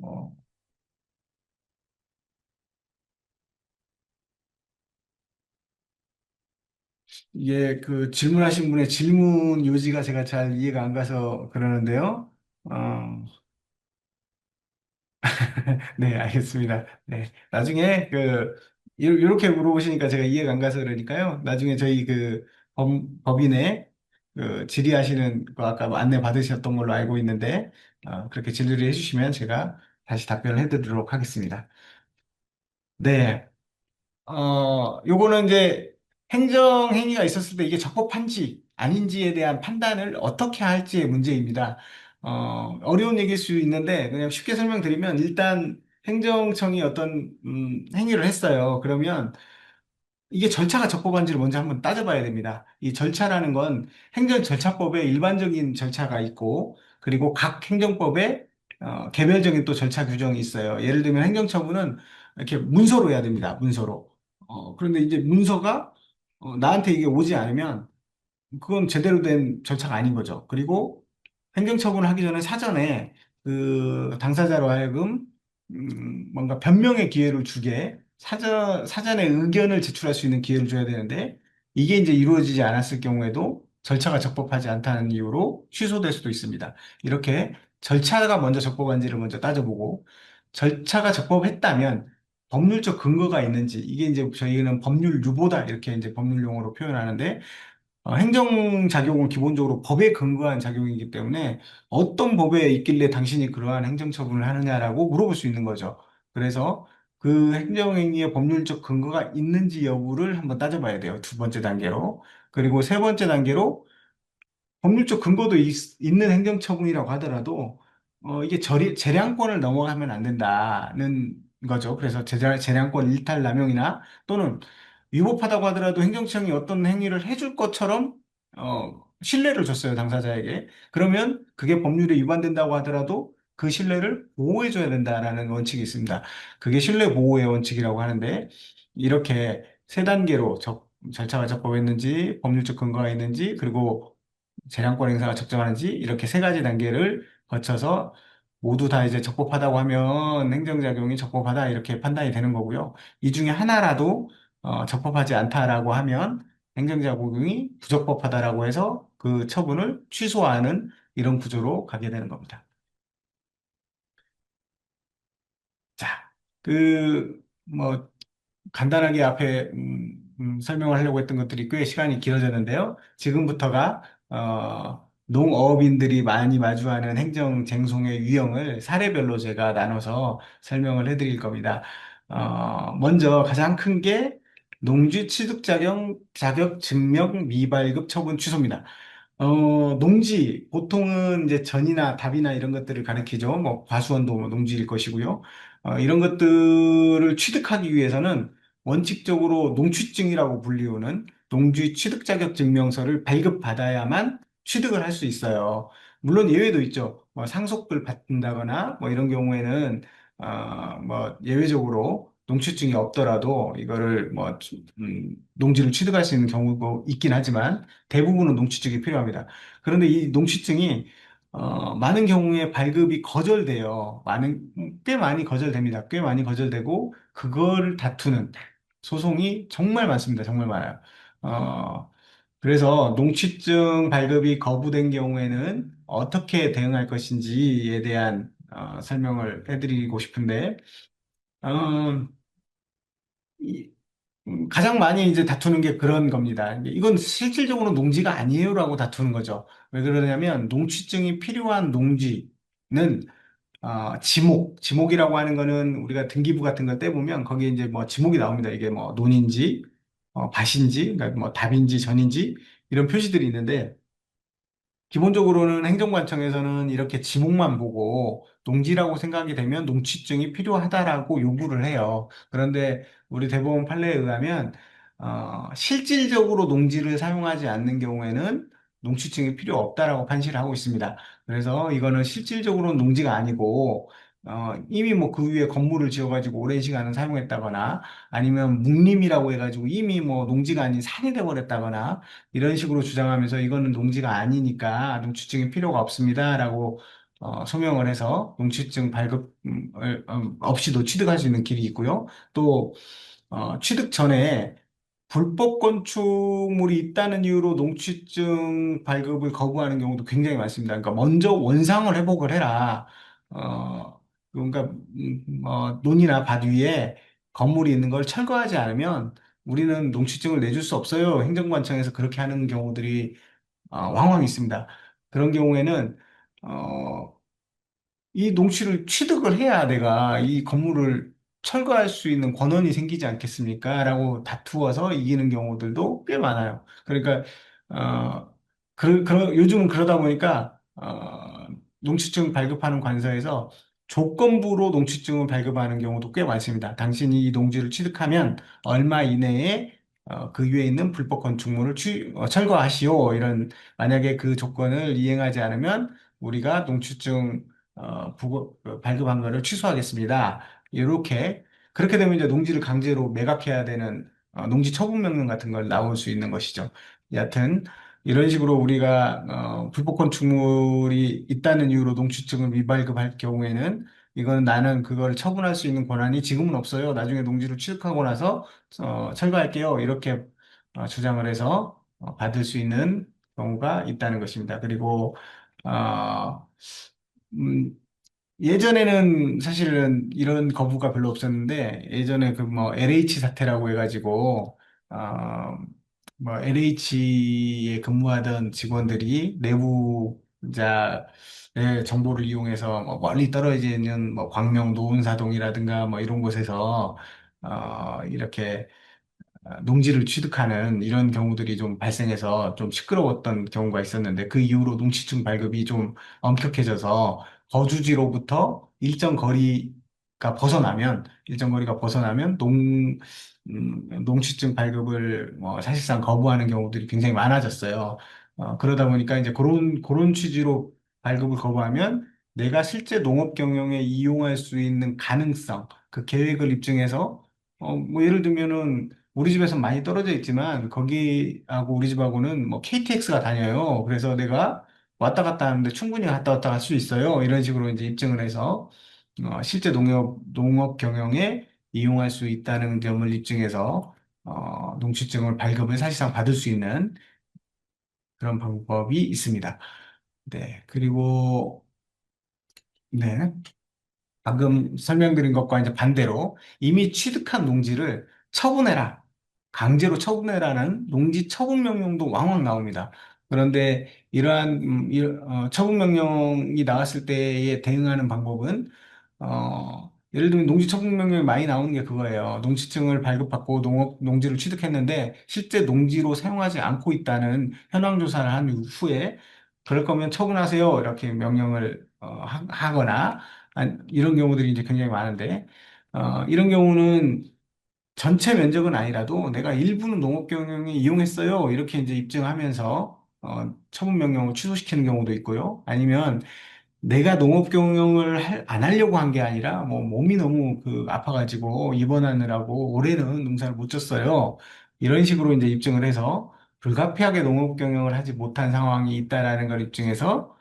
어, 이게 그 질문하신 분의 질문 요지가 제가 잘 이해가 안 가서 그러는데요. 어, 네, 알겠습니다. 네. 나중에 이렇게 물어보시니까 제가 이해가 안 가서 그러니까요. 나중에 저희 법인에 질의하시는 거 아까 뭐 안내 받으셨던 걸로 알고 있는데, 그렇게 질의를 해주시면 제가 다시 답변을 해드리도록 하겠습니다. 네. 요거는 이제 행정행위가 있었을 때 이게 적법한지 아닌지에 대한 판단을 어떻게 할지의 문제입니다. 어려운 얘기일 수 있는데 그냥 쉽게 설명드리면 일단 행정청이 어떤 행위를 했어요. 그러면 이게 절차가 적법한지를 먼저 한번 따져봐야 됩니다. 이 절차라는 건 행정절차법에 일반적인 절차가 있고, 그리고 각 행정법에 개별적인 또 절차 규정이 있어요. 예를 들면 행정처분은 이렇게 문서로 해야 됩니다. 문서로. 그런데 이제 문서가 나한테 이게 오지 않으면 그건 제대로 된 절차가 아닌 거죠. 그리고 행정처분을 하기 전에 사전에 그 당사자로 하여금 뭔가 변명의 기회를 주게 사전에 의견을 제출할 수 있는 기회를 줘야 되는데 이게 이제 이루어지지 않았을 경우에도 절차가 적법하지 않다는 이유로 취소될 수도 있습니다. 이렇게 절차가 먼저 적법한지를 먼저 따져보고 절차가 적법했다면 법률적 근거가 있는지 이게 이제 저희는 법률 유보다 이렇게 이제 법률 용어로 표현하는데 행정작용은 기본적으로 법에 근거한 작용이기 때문에 어떤 법에 있길래 당신이 그러한 행정처분을 하느냐라고 물어볼 수 있는 거죠. 그래서 그 행정행위의 법률적 근거가 있는지 여부를 한번 따져봐야 돼요. 두 번째 단계로. 그리고 세 번째 단계로 법률적 근거도 있는 행정처분이라고 하더라도 이게 재량권을 넘어가면 안 된다는 거죠. 그래서 재량권 일탈 남용이나 또는 위법하다고 하더라도 행정청이 어떤 행위를 해줄 것처럼 신뢰를 줬어요, 당사자에게. 그러면 그게 법률에 위반된다고 하더라도 그 신뢰를 보호해줘야 된다라는 원칙이 있습니다. 그게 신뢰 보호의 원칙이라고 하는데 이렇게 세 단계로 절차가 적법했는지, 법률적 근거가 있는지, 그리고 재량권 행사가 적정한지 이렇게 세 가지 단계를 거쳐서 모두 다 이제 적법하다고 하면 행정작용이 적법하다 이렇게 판단이 되는 거고요. 이 중에 하나라도 적법하지 않다라고 하면 행정작용이 부적법하다라고 해서 그 처분을 취소하는 이런 구조로 가게 되는 겁니다. 자, 뭐, 간단하게 앞에 설명을 하려고 했던 것들이 꽤 시간이 길어졌는데요. 지금부터가 농어업인들이 많이 마주하는 행정 쟁송의 유형을 사례별로 제가 나눠서 설명을 해드릴 겁니다. 먼저 가장 큰 게 농지 취득 자격 증명 미발급 처분 취소입니다. 농지, 보통은 이제 전이나 답이나 이런 것들을 가리키죠. 뭐, 과수원도 뭐 농지일 것이고요. 이런 것들을 취득하기 위해서는 원칙적으로 농취증이라고 불리우는 농지 취득 자격 증명서를 발급받아야만 취득을 할 수 있어요. 물론 예외도 있죠. 뭐 상속을 받는다거나 뭐 이런 경우에는, 뭐 예외적으로 농취증이 없더라도 이거를 농지를 취득할 수 있는 경우도 있긴 하지만 대부분은 농취증이 필요합니다. 그런데 이 농취증이 많은 경우에 발급이 거절돼요. 꽤 많이 거절됩니다. 꽤 많이 거절되고 그걸 다투는 소송이 정말 많습니다. 정말 많아요. 어, 그래서 농취증 발급이 거부된 경우에는 어떻게 대응할 것인지에 대한 설명을 해드리고 싶은데, 어, 가장 많이 이제 다투는 게 그런 겁니다. 이건 실질적으로 농지가 아니에요라고 다투는 거죠. 왜 그러냐면 농취증이 필요한 농지는 지목이라고 하는 거는 우리가 등기부 같은 거 떼보면 거기에 이제 뭐 지목이 나옵니다. 이게 뭐 논인지, 밭인지, 그러니까 뭐 답인지 전인지 이런 표시들이 있는데 기본적으로는 행정관청에서는 이렇게 지목만 보고 농지라고 생각이 되면 농취증이 필요하다라고 요구를 해요. 그런데 우리 대법원 판례에 의하면 실질적으로 농지를 사용하지 않는 경우에는 농취증이 필요 없다라고 판시를 하고 있습니다. 그래서 이거는 실질적으로는 농지가 아니고 이미 뭐 그 위에 건물을 지어가지고 오랜 시간을 사용했다거나 아니면 묵림이라고 해가지고 이미 뭐 농지가 아닌 산이 돼버렸다거나 이런 식으로 주장하면서 이거는 농지가 아니니까 농취증이 필요가 없습니다라고 소명을 해서 농취증 발급을 없이도 취득할 수 있는 길이 있고요. 또 취득 전에 불법 건축물이 있다는 이유로 농취증 발급을 거부하는 경우도 굉장히 많습니다. 그러니까 먼저 원상을 회복을 해라. 그러니까 논이나 밭 위에 건물이 있는 걸 철거하지 않으면 우리는 농취증을 내줄 수 없어요. 행정관청에서 그렇게 하는 경우들이 왕왕 있습니다. 그런 경우에는 어, 이 농취를 취득을 해야 내가 이 건물을 철거할 수 있는 권한이 생기지 않겠습니까? 라고 다투어서 이기는 경우들도 꽤 많아요. 그러니까, 요즘은 그러다 보니까, 농취증 발급하는 관서에서 조건부로 농취증을 발급하는 경우도 꽤 많습니다. 당신이 이 농지를 취득하면 얼마 이내에 그 위에 있는 불법 건축물을 철거하시오. 만약에 그 조건을 이행하지 않으면 우리가 농취증 발급한 거를 취소하겠습니다. 이렇게 그렇게 되면 이제 농지를 강제로 매각해야 되는 농지 처분 명령 같은 걸 나올 수 있는 것이죠. 여하튼 이런 식으로 우리가 불법 건축물이 있다는 이유로 농지증을 미발급할 경우에는 이거는 나는 그걸 처분할 수 있는 권한이 지금은 없어요. 나중에 농지를 취득하고 나서 철거할게요. 이렇게 주장을 해서 받을 수 있는 경우가 있다는 것입니다. 그리고 어, 음, 예전에는 사실은 이런 거부가 별로 없었는데 예전에 그 뭐 LH 사태라고 해가지고 뭐 LH에 근무하던 직원들이 내부자의 정보를 이용해서 뭐 멀리 떨어져 있는 뭐 광명 노은사동이라든가 뭐 이런 곳에서 이렇게 농지를 취득하는 이런 경우들이 좀 발생해서 좀 시끄러웠던 경우가 있었는데 그 이후로 농지증 발급이 좀 엄격해져서 거주지로부터 일정 거리가 벗어나면 농지증 발급을 뭐 사실상 거부하는 경우들이 굉장히 많아졌어요. 그러다 보니까 이제 그런 취지로 발급을 거부하면 내가 실제 농업 경영에 이용할 수 있는 가능성, 그 계획을 입증해서 뭐 예를 들면은 우리 집에서 많이 떨어져 있지만 거기하고 우리 집하고는 뭐 KTX가 다녀요. 그래서 내가 왔다 갔다 하는데 충분히 갔다 왔다 할 수 있어요. 이런 식으로 이제 입증을 해서 실제 농업 경영에 이용할 수 있다는 점을 입증해서 농취증을 발급을 사실상 받을 수 있는 그런 방법이 있습니다. 네. 그리고 네. 방금 설명드린 것과 이제 반대로 이미 취득한 농지를 처분해라. 강제로 처분해라는 농지 처분 명령도 왕왕 나옵니다. 그런데 이러한 처분 명령이 나왔을 때에 대응하는 방법은 예를 들면 농지 처분 명령이 많이 나오는 게 그거예요. 농지증을 발급받고 농지를 취득했는데 실제 농지로 사용하지 않고 있다는 현황 조사를 한 후에 그럴 거면 처분하세요. 이렇게 명령을 하거나 이런 경우들이 이제 굉장히 많은데, 이런 경우는 전체 면적은 아니라도 내가 일부는 농업 경영에 이용했어요. 이렇게 이제 입증하면서, 처분 명령을 취소시키는 경우도 있고요. 아니면 내가 농업 경영을 안 하려고 한 게 아니라 뭐 몸이 너무 아파가지고 입원하느라고 올해는 농사를 못 졌어요. 이런 식으로 이제 입증을 해서 불가피하게 농업 경영을 하지 못한 상황이 있다라는 걸 입증해서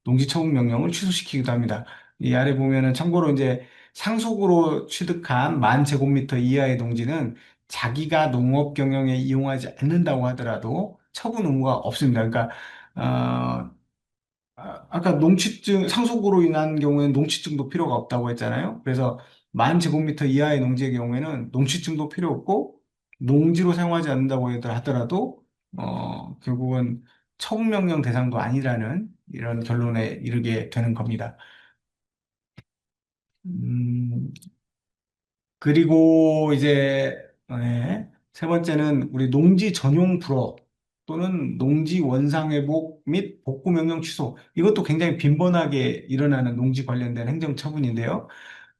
농지 처분 명령을 취소시키기도 합니다. 이 아래 보면은 참고로 이제 상속으로 취득한 1000제곱미터 이하의 농지는 자기가 농업 경영에 이용하지 않는다고 하더라도 처분 의무가 없습니다. 그러니까 어, 아까 상속으로 인한 경우에는 농취증도 필요가 없다고 했잖아요. 그래서 1000제곱미터 이하의 농지의 경우에는 농취증도 필요 없고 농지로 사용하지 않는다고 하더라도 결국은 처분명령 대상도 아니라는 이런 결론에 이르게 되는 겁니다. 음, 그리고 이제 세 번째는 우리 농지 전용 불허 또는 농지 원상회복 및 복구 명령 취소. 이것도 굉장히 빈번하게 일어나는 농지 관련된 행정처분인데요.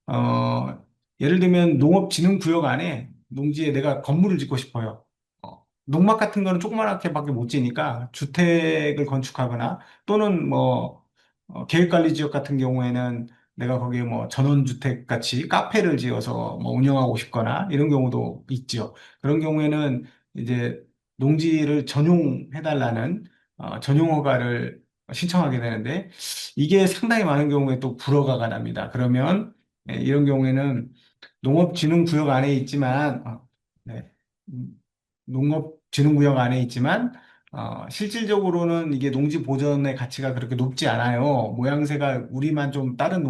어, 예를 들면 농업진흥구역 안에 농지에 내가 건물을 짓고 싶어요. 농막 같은 거는 조그맣게밖에 못 지니까 주택을 건축하거나 또는 뭐 계획관리지역 같은 경우에는 내가 거기에 뭐 전원주택 같이 카페를 지어서 뭐 운영하고 싶거나 이런 경우도 있죠. 그런 경우에는 이제 농지를 전용해달라는 전용 허가를 신청하게 되는데 이게 상당히 많은 경우에 또 불허가가 납니다. 그러면 이런 경우에는 농업진흥구역 안에 있지만 네. 농업진흥구역 안에 있지만 실질적으로는 이게 농지 보전의 가치가 그렇게 높지 않아요. 모양새가 우리만 좀 다른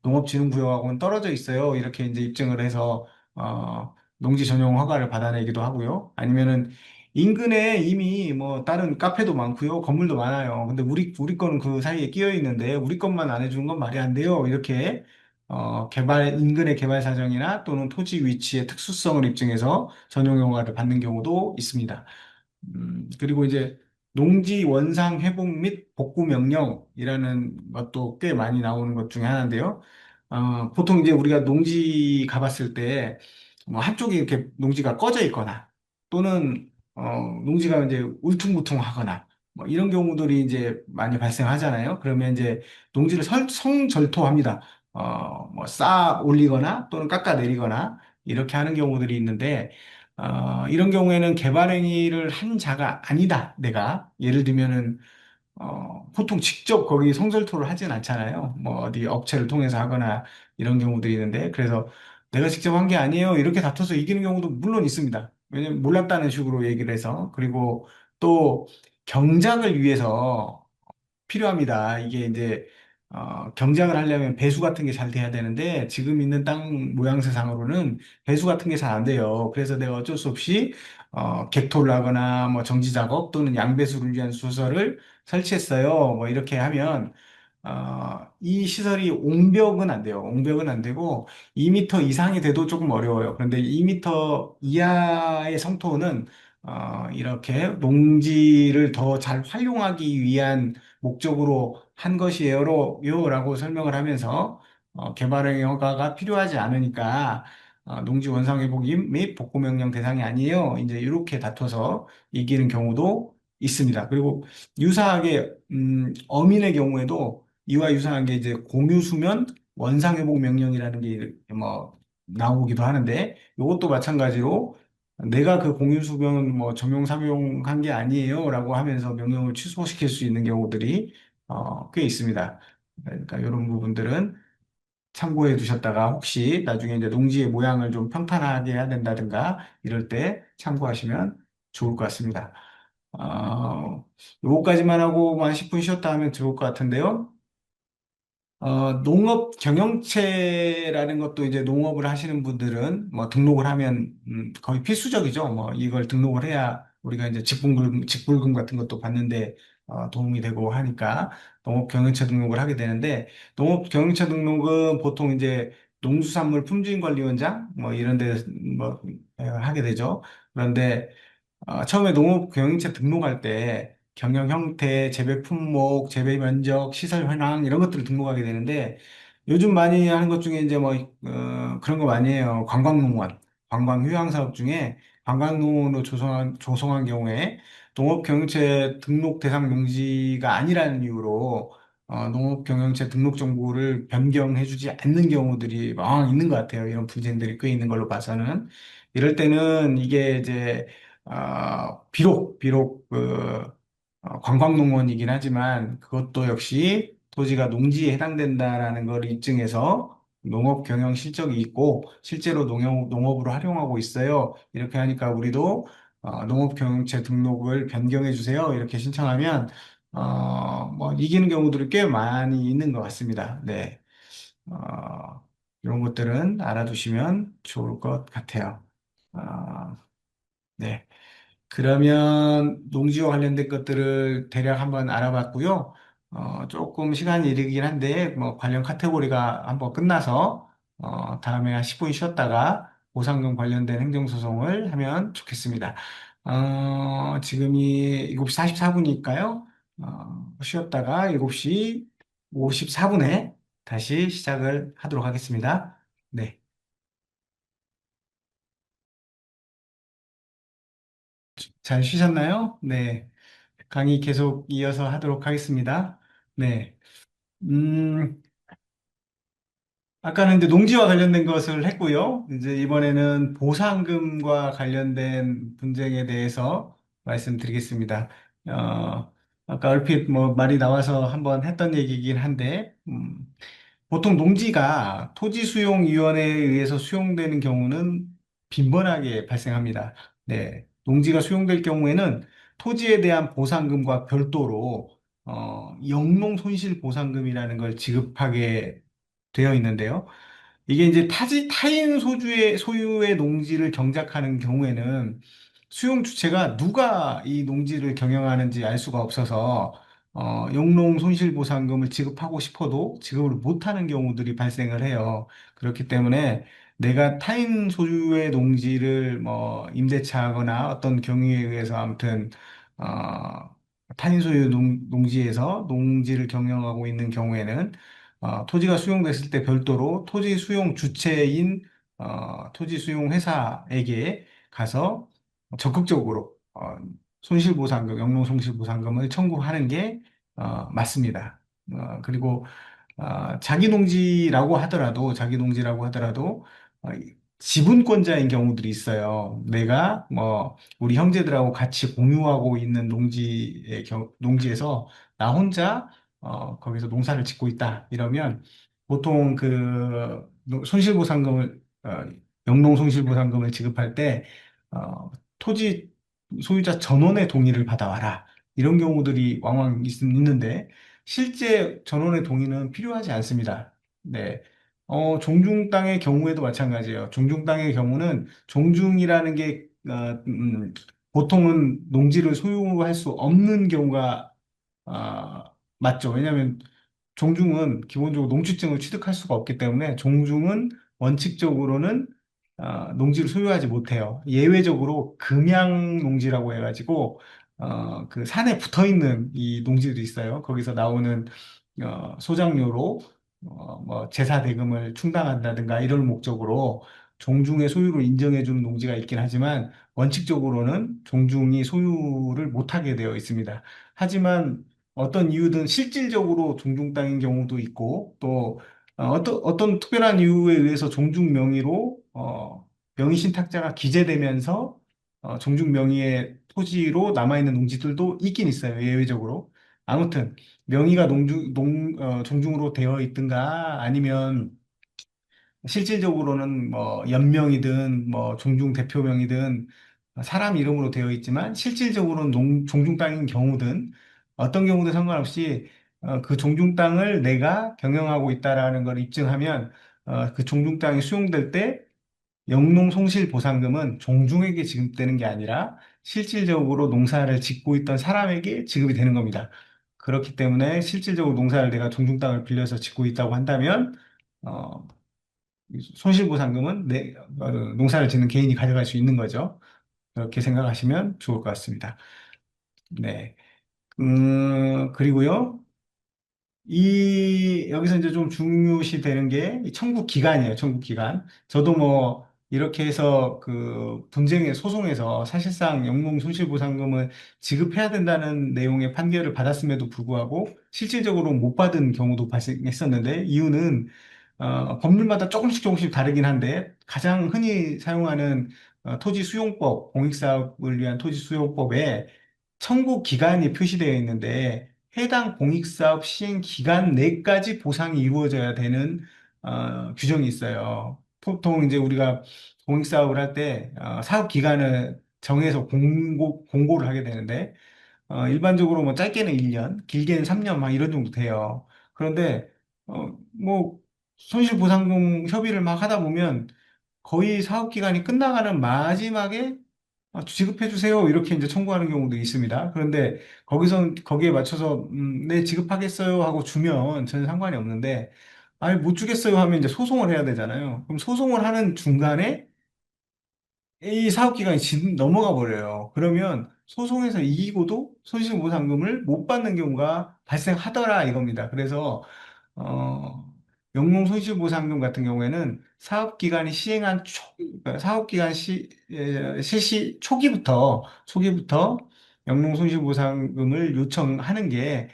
농업진흥구역하고는 떨어져 있어요. 이렇게 이제 입증을 해서 농지 전용 허가를 받아내기도 하고요. 아니면은 인근에 이미 뭐 다른 카페도 많고요. 건물도 많아요. 근데 우리 거는 그 사이에 끼어 있는데 우리 것만 안 해주는 건 말이 안 돼요. 이렇게 인근의 개발 사정이나 또는 토지 위치의 특수성을 입증해서 전용 허가를 받는 경우도 있습니다. 그리고 이제 농지 원상 회복 및 복구 명령이라는 것도 꽤 많이 나오는 것 중에 하나인데요. 보통 이제 우리가 농지 가봤을 때, 뭐 한쪽이 이렇게 농지가 꺼져 있거나, 또는, 농지가 이제 울퉁불퉁하거나, 뭐 이런 경우들이 이제 많이 발생하잖아요. 그러면 이제 농지를 성절토합니다. 뭐 쌓아 올리거나 또는 깎아 내리거나 이렇게 하는 경우들이 있는데, 이런 경우에는 개발 행위를 한 자가 아니다. 내가 예를 들면은 보통 직접 거기 성설토를 하진 않잖아요. 뭐 어디 업체를 통해서 하거나 이런 경우들이 있는데 그래서 내가 직접 한 게 아니에요. 이렇게 다퉈서 이기는 경우도 물론 있습니다. 왜냐면 몰랐다는 식으로 얘기를 해서 그리고 또 경작을 위해서 필요합니다. 이게 이제 경작을 하려면 배수 같은 게 잘 돼야 되는데 지금 있는 땅 모양새상으로는 배수 같은 게 잘 안 돼요. 그래서 내가 어쩔 수 없이 객토를 하거나 뭐 정지 작업 또는 양배수를 위한 수설을 설치했어요. 뭐 이렇게 하면 이 시설이 옹벽은 안 돼요. 옹벽은 안 되고 2m 이상이 돼도 조금 어려워요. 그런데 2m 이하의 성토는 이렇게 농지를 더 잘 활용하기 위한 목적으로 한 것이에요라고 설명을 하면서 개발의 허가가 필요하지 않으니까 농지 원상 회복 및 복구 명령 대상이 아니에요. 이제 이렇게 다퉈서 이기는 경우도 있습니다. 그리고 유사하게 어민의 경우에도 이와 유사한 게 이제 공유수면 원상 회복 명령이라는 게 뭐 나오기도 하는데 이것도 마찬가지로 내가 그 공유수변 뭐 점용 사용한 게 아니에요라고 하면서 명령을 취소시킬 수 있는 경우들이 꽤 있습니다. 그러니까 이런 부분들은 참고해 두셨다가 혹시 나중에 이제 농지의 모양을 좀 평탄하게 해야 된다든가 이럴 때 참고하시면 좋을 것 같습니다. 요거까지만 하고 한 10분 쉬었다 하면 좋을 것 같은데요. 농업 경영체라는 것도 이제 농업을 하시는 분들은 뭐 등록을 하면 거의 필수적이죠. 뭐 이걸 등록을 해야 우리가 이제 직불금 같은 것도 받는데 도움이 되고 하니까 농업 경영체 등록을 하게 되는데 농업 경영체 등록은 보통 이제 농수산물 품질관리원장 뭐 이런 데뭐 하게 되죠. 그런데 처음에 농업 경영체 등록할 때 경영 형태, 재배 품목, 재배 면적, 시설 현황 이런 것들을 등록하게 되는데 요즘 많이 하는 것 중에 이제 뭐 그런 거 많이 해요. 관광농원, 관광 휴양 사업 중에 관광농원으로 조성한 경우에 농업 경영체 등록 대상 농지가 아니라는 이유로 농업 경영체 등록 정보를 변경해주지 않는 경우들이 막 있는 것 같아요. 이런 분쟁들이 꽤 있는 걸로 봐서는 이럴 때는 이게 이제 비록 관광농원이긴 하지만 그것도 역시 토지가 농지에 해당된다라는 걸 입증해서 농업 경영 실적이 있고 실제로 농업으로 활용하고 있어요. 이렇게 하니까 우리도 농업 경영체 등록을 변경해 주세요. 이렇게 신청하면 뭐 이기는 경우들이 꽤 많이 있는 것 같습니다. 네. 이런 것들은 알아두시면 좋을 것 같아요. 어, 네. 그러면 농지와 관련된 것들을 대략 한번 알아봤고요. 조금 시간이 이르긴 한데, 뭐, 관련 카테고리가 한번 끝나서, 다음에 한 10분 쉬었다가 보상금 관련된 행정소송을 하면 좋겠습니다. 지금이 7시 44분이니까요. 쉬었다가 7시 54분에 다시 시작을 하도록 하겠습니다. 네. 잘 쉬셨나요? 네. 강의 계속 이어서 하도록 하겠습니다. 네. 음, 아까는 이제 농지와 관련된 것을 했고요. 이제 이번에는 보상금과 관련된 분쟁에 대해서 말씀드리겠습니다. 아까 얼핏 뭐 말이 나와서 한번 했던 얘기이긴 한데, 보통 농지가 토지수용위원회에 의해서 수용되는 경우는 빈번하게 발생합니다. 네, 농지가 수용될 경우에는 토지에 대한 보상금과 별도로 영농 손실 보상금이라는 걸 지급하게 되어 있는데요. 이게 이제 타인 소유의 농지를 경작하는 경우에는 수용 주체가 누가 이 농지를 경영하는지 알 수가 없어서 영농 손실보상금을 지급하고 싶어도 지급을 못하는 경우들이 발생을 해요. 그렇기 때문에 내가 타인 소유의 농지를 뭐 임대차하거나 어떤 경위에 의해서 아무튼 타인 소유 농지에서 농지를 경영하고 있는 경우에는 토지가 수용됐을 때 별도로 토지 수용 주체인 토지 수용 회사에게 가서 적극적으로 손실보상금, 영농 손실보상금을 청구하는 게 맞습니다. 그리고 자기 농지라고 하더라도 이 지분권자인 경우들이 있어요. 내가 뭐 우리 형제들하고 같이 공유하고 있는 농지에서 나 혼자 거기서 농사를 짓고 있다. 이러면 보통 그 손실보상금을 영농 손실보상금을 지급할 때 토지 소유자 전원의 동의를 받아와라. 이런 경우들이 왕왕 있는데 실제 전원의 동의는 필요하지 않습니다. 네. 종중 땅의 경우에도 마찬가지예요. 종중 땅의 경우는 종중이라는 게 보통은 농지를 소유할 수 없는 경우가 맞죠. 왜냐하면 종중은 기본적으로 농지증을 취득할 수가 없기 때문에 종중은 원칙적으로는 농지를 소유하지 못해요. 예외적으로 금양 농지라고 해가지고 그 산에 붙어 있는 이 농지들이 있어요. 거기서 나오는 소작료로 뭐 제사 대금을 충당한다든가 이런 목적으로 종중의 소유를 인정해주는 농지가 있긴 하지만 원칙적으로는 종중이 소유를 못하게 되어 있습니다. 하지만 어떤 이유든 실질적으로 종중 땅인 경우도 있고 또 어떤 특별한 이유에 의해서 종중 명의로 명의 신탁자가 기재되면서 종중 명의의 토지로 남아있는 농지들도 있긴 있어요. 예외적으로. 아무튼 명의가 종중으로 되어 있든가 아니면 실질적으로는 뭐 연명이든 뭐 종중 대표명이든 사람 이름으로 되어 있지만 실질적으로는 종중 땅인 경우든 어떤 경우든 상관없이 그 종중 땅을 내가 경영하고 있다라는 걸 입증하면 그 종중 땅이 수용될 때 영농송실보상금은 종중에게 지급되는 게 아니라 실질적으로 농사를 짓고 있던 사람에게 지급이 되는 겁니다. 그렇기 때문에 실질적으로 농사를 내가 종중 땅을 빌려서 짓고 있다고 한다면 어, 손실보상금은 농사를 짓는 개인이 가져갈 수 있는 거죠. 그렇게 생각하시면 좋을 것 같습니다. 네. 그리고요. 여기서 이제 좀 중요시 되는 게 이 청구 기간이에요. 청구 기간. 저도 뭐 이렇게 해서 그 소송에서 사실상 영농 손실보상금을 지급해야 된다는 내용의 판결을 받았음에도 불구하고 실질적으로 못 받은 경우도 발생했었는데 이유는 법률마다 조금씩 다르긴 한데 가장 흔히 사용하는 토지 수용법, 공익사업을 위한 토지 수용법에 청구 기간이 표시되어 있는데 해당 공익사업 시행 기간 내까지 보상이 이루어져야 되는 규정이 있어요. 보통 이제 우리가 공익사업을 할 때 사업 기간을 정해서 공고를 하게 되는데 일반적으로 뭐 짧게는 1년, 길게는 3년 막 이런 정도 돼요. 그런데 뭐 손실보상금 협의를 막 하다 보면 거의 사업 기간이 끝나가는 마지막에 지급해 주세요. 이렇게 이제 청구하는 경우도 있습니다. 그런데 거기에 맞춰서 네, 지급하겠어요 하고 주면 전혀 상관이 없는데 아니 못 주겠어요 하면 이제 소송을 해야 되잖아요. 그럼 소송을 하는 중간에 이 사업 기간이 넘어가 버려요. 그러면 소송에서 이기고도 손실보상금을 못 받는 경우가 발생하더라 이겁니다. 그래서 영농 손실보상금 같은 경우에는 사업 기간 실시 초기부터 영농 손실보상금을 요청하는 게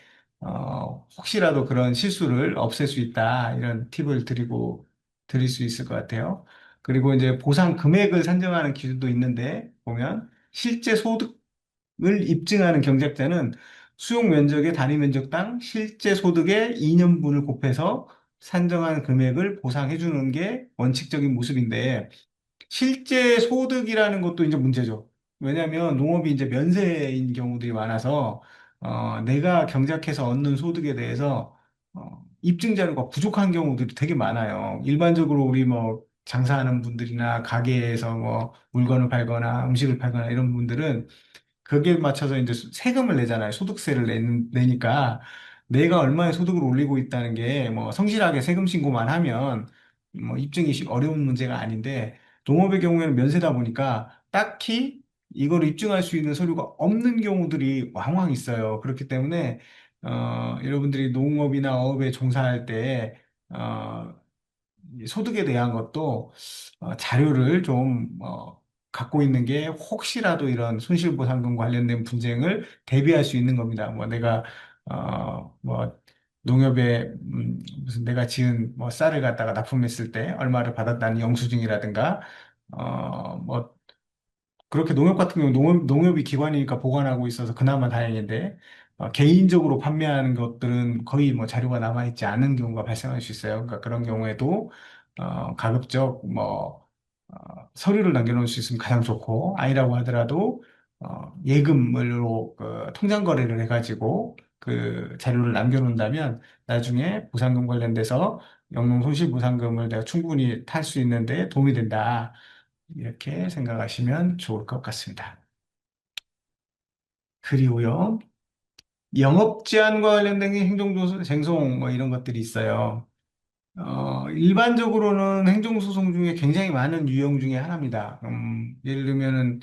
혹시라도 그런 실수를 없앨 수 있다 이런 팁을 드릴 수 있을 것 같아요. 그리고 이제 보상 금액을 산정하는 기준도 있는데 보면 실제 소득을 입증하는 경작자는 수용 면적의 단위 면적당 실제 소득의 2년분을 곱해서 산정한 금액을 보상해 주는 게 원칙적인 모습인데 실제 소득이라는 것도 이제 문제죠. 왜냐하면 농업이 이제 면세인 경우들이 많아서 내가 경작해서 얻는 소득에 대해서 입증 자료가 부족한 경우들이 되게 많아요. 일반적으로 우리 뭐 장사하는 분들이나 가게에서 뭐 물건을 팔거나 음식을 팔거나 이런 분들은 거기에 맞춰서 이제 세금을 내잖아요. 소득세를 내니까 내가 얼마의 소득을 올리고 있다는 게 뭐 성실하게 세금 신고만 하면 뭐 입증이 어려운 문제가 아닌데 농업의 경우에는 면세다 보니까 딱히 이걸 입증할 수 있는 서류가 없는 경우들이 왕왕 있어요. 그렇기 때문에 여러분들이 농업이나 어업에 종사할 때 이 소득에 대한 것도 자료를 좀 갖고 있는 게 혹시라도 이런 손실보상금 관련된 분쟁을 대비할 수 있는 겁니다. 뭐 내가 뭐 농협에 무슨 내가 지은 뭐 쌀을 갖다가 납품했을 때 얼마를 받았다는 영수증이라든가 뭐 그렇게 농협 같은 경우 농협이 기관이니까 보관하고 있어서 그나마 다행인데 개인적으로 판매하는 것들은 거의 뭐 자료가 남아있지 않은 경우가 발생할 수 있어요. 그러니까 그런 경우에도 가급적 뭐 서류를 남겨놓을 수 있으면 가장 좋고 아니라고 하더라도 예금으로 그 통장 거래를 해가지고 그 자료를 남겨놓는다면 나중에 보상금 관련돼서 영농 손실보상금을 내가 충분히 탈 수 있는데 도움이 된다. 이렇게 생각하시면 좋을 것 같습니다. 그리고요, 영업 제한과 관련된 게 행정조사, 쟁송 뭐 이런 것들이 있어요. 일반적으로는 행정소송 중에 굉장히 많은 유형 중에 하나입니다. 예를 들면은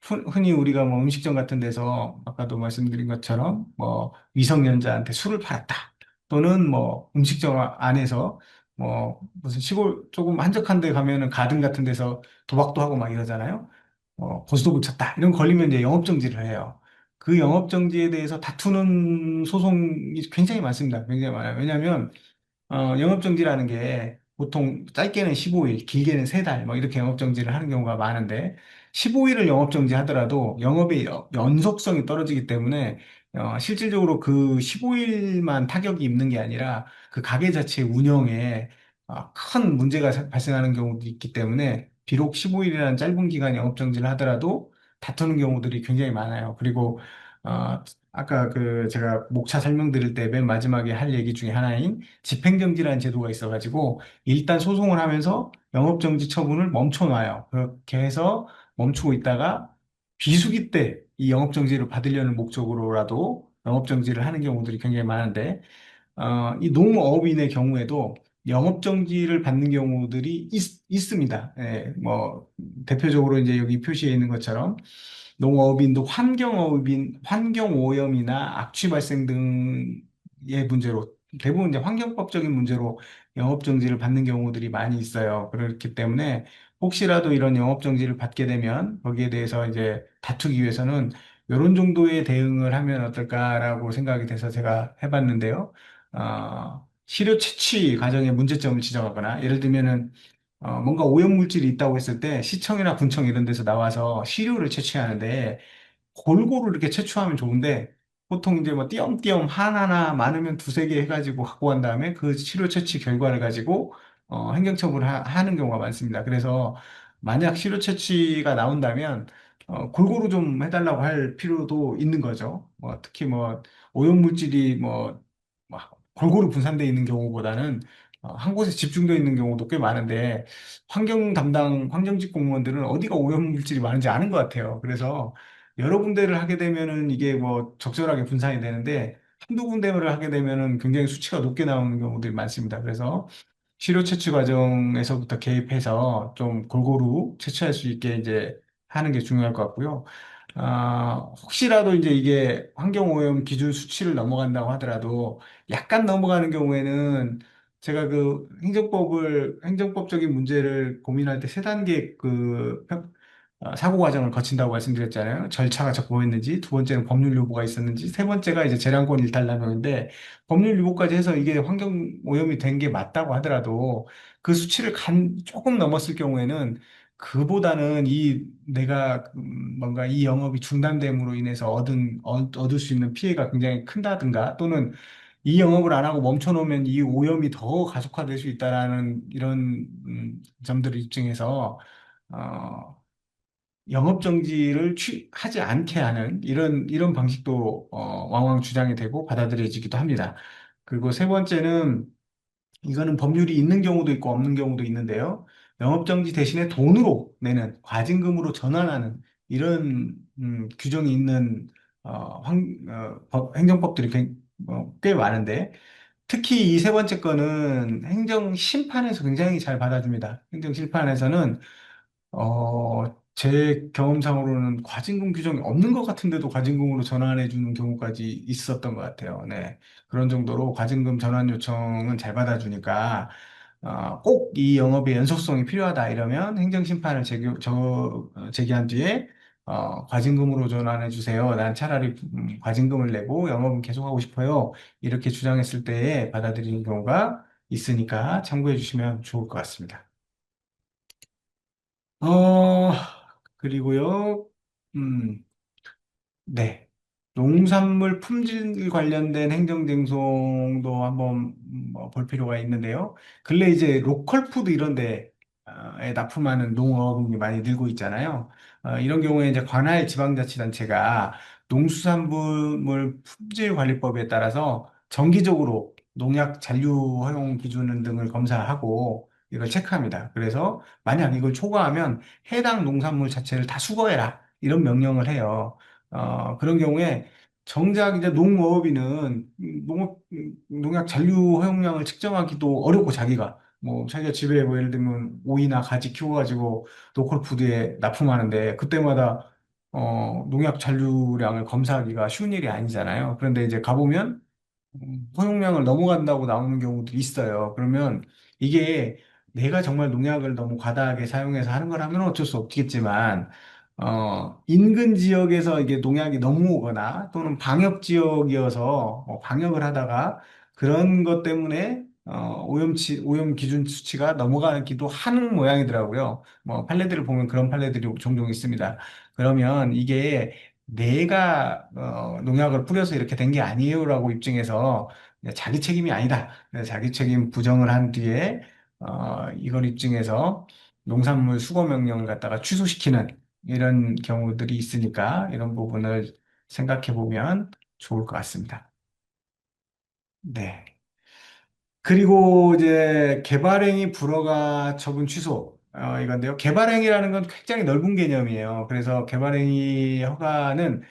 흔히 우리가 뭐 음식점 같은 데서 아까도 말씀드린 것처럼 뭐 미성년자한테 술을 팔았다. 또는 뭐 음식점 안에서 뭐 무슨 시골 조금 한적한 데 가면은 가든 같은 데서 도박도 하고 막 이러잖아요. 고스톱을 쳤다. 이런 거 걸리면 이제 영업정지를 해요. 그 영업정지에 대해서 다투는 소송이 굉장히 많습니다. 굉장히 많아요. 왜냐하면 영업정지라는 게 보통 짧게는 15일, 길게는 3달, 뭐 이렇게 영업정지를 하는 경우가 많은데, 15일을 영업정지 하더라도 영업의 연속성이 떨어지기 때문에, 실질적으로 그 15일만 타격이 입는 게 아니라 그 가게 자체 운영에 큰 문제가 발생하는 경우도 있기 때문에, 비록 15일이라는 짧은 기간 영업정지를 하더라도 다투는 경우들이 굉장히 많아요. 그리고, 어, 아까 그 제가 목차 설명드릴 때 맨 마지막에 할 얘기 중에 하나인 집행정지라는 제도가 있어가지고 일단 소송을 하면서 영업정지 처분을 멈춰놔요. 그렇게 해서 멈추고 있다가 비수기 때 이 영업정지를 받으려는 목적으로라도 영업정지를 하는 경우들이 굉장히 많은데 이 농업인의 경우에도 영업정지를 받는 경우들이 있습니다. 예, 뭐 대표적으로 이제 여기 표시해 있는 것처럼 농업인도 환경오염이나 악취 발생 등의 문제로 대부분 이제 환경법적인 문제로 영업정지를 받는 경우들이 많이 있어요. 그렇기 때문에 혹시라도 이런 영업정지를 받게 되면 거기에 대해서 이제 다투기 위해서는 이런 정도의 대응을 하면 어떨까라고 생각이 돼서 제가 해봤는데요. 시료 채취 과정의 문제점을 지적하거나 예를 들면은 뭔가 오염물질이 있다고 했을 때 시청이나 군청 이런 데서 나와서 시료를 채취하는데 골고루 이렇게 채취하면 좋은데 보통 이제 뭐 띄엄띄엄 하나나 많으면 두세 개 해가지고 갖고 간 다음에 그 시료 채취 결과를 가지고 행정처분을 하는 경우가 많습니다. 그래서 만약 시료 채취가 나온다면 골고루 좀 해달라고 할 필요도 있는 거죠. 뭐 특히 뭐 오염물질이 뭐 골고루 분산되어 있는 경우보다는 한 곳에 집중되어 있는 경우도 꽤 많은데 환경 담당 환경직 공무원들은 어디가 오염물질이 많은지 아는 것 같아요. 그래서 여러 군데를 하게 되면은 이게 뭐 적절하게 분산이 되는데 한두 군데를 하게 되면은 굉장히 수치가 높게 나오는 경우들이 많습니다. 그래서 시료 채취 과정에서부터 개입해서 좀 골고루 채취할 수 있게 이제 하는 게 중요할 것 같고요. 혹시라도 이제 이게 환경오염 기준 수치를 넘어간다고 하더라도 약간 넘어가는 경우에는 제가 그 행정법적인 문제를 고민할 때 세 단계 사고 과정을 거친다고 말씀드렸잖아요. 절차가 적법했는지, 두 번째는 법률 요구가 있었는지, 세 번째가 이제 재량권 일탈남용인데, 법률 요구까지 해서 이게 환경 오염이 된 게 맞다고 하더라도 그 수치를 조금 넘었을 경우에는 그보다는 내가 뭔가 이 영업이 중단됨으로 인해서 얻을 수 있는 피해가 굉장히 큰다든가 또는 이 영업을 안 하고 멈춰 놓으면 이 오염이 더 가속화될 수 있다라는 이런 점들을 입증해서 어, 영업 정지를 하지 않게 하는 이런 방식도 왕왕 주장이 되고 받아들여지기도 합니다. 그리고 세 번째는 이거는 법률이 있는 경우도 있고 없는 경우도 있는데요. 영업정지 대신에 돈으로 내는 과징금으로 전환하는 이런 규정이 있는 행정법들이 꽤 많은데 특히 이 세 번째 거는 행정심판에서 굉장히 잘 받아줍니다. 행정심판에서는 제 경험상으로는 과징금 규정이 없는 것 같은데도 과징금으로 전환해 주는 경우까지 있었던 것 같아요. 네. 그런 정도로 과징금 전환 요청은 잘 받아주니까, 꼭 이 영업의 연속성이 필요하다 이러면 행정심판을 제기한 뒤에, 과징금으로 전환해 주세요. 난 차라리 과징금을 내고 영업은 계속하고 싶어요. 이렇게 주장했을 때에 받아들이는 경우가 있으니까 참고해 주시면 좋을 것 같습니다. 어, 그리고요, 음, 네. 농산물 품질 관련된 행정쟁송도 한번 볼 필요가 있는데요. 근래 이제 로컬 푸드 이런 데에 납품하는 농업이 많이 늘고 있잖아요. 이런 경우에 이제 관할 지방자치단체가 농수산물 품질관리법에 따라서 정기적으로 농약 잔류 허용 기준 등을 검사하고 이걸 체크합니다. 그래서 만약 이걸 초과하면 해당 농산물 자체를 다 수거해라. 이런 명령을 해요. 그런 경우에 정작 이제 농업인은 농약 잔류 허용량을 측정하기도 어렵고 자기가 집에 뭐 예를 들면 오이나 가지 키워가지고 로컬 푸드에 납품하는데 그때마다 농약 잔류량을 검사하기가 쉬운 일이 아니잖아요. 그런데 이제 가보면 허용량을 넘어간다고 나오는 경우도 있어요. 그러면 이게 내가 정말 농약을 너무 과다하게 사용해서 하는 거라면 어쩔 수 없겠지만, 인근 지역에서 이게 농약이 넘어오거나 또는 방역 지역이어서 방역을 하다가 그런 것 때문에 오염 기준 수치가 넘어가기도 하는 모양이더라고요. 뭐 판례들을 보면 그런 판례들이 종종 있습니다. 그러면 이게 내가 농약을 뿌려서 이렇게 된 게 아니에요라고 입증해서 자기 책임이 아니다. 자기 책임 부정을 한 뒤에 이걸 입증해서 농산물 수거 명령을 갖다가 취소시키는 이런 경우들이 있으니까 이런 부분을 생각해 보면 좋을 것 같습니다. 네. 그리고 이제 개발행위 불허가 처분 취소 이건데요. 개발행위라는 건 굉장히 넓은 개념이에요. 그래서 개발행위 허가는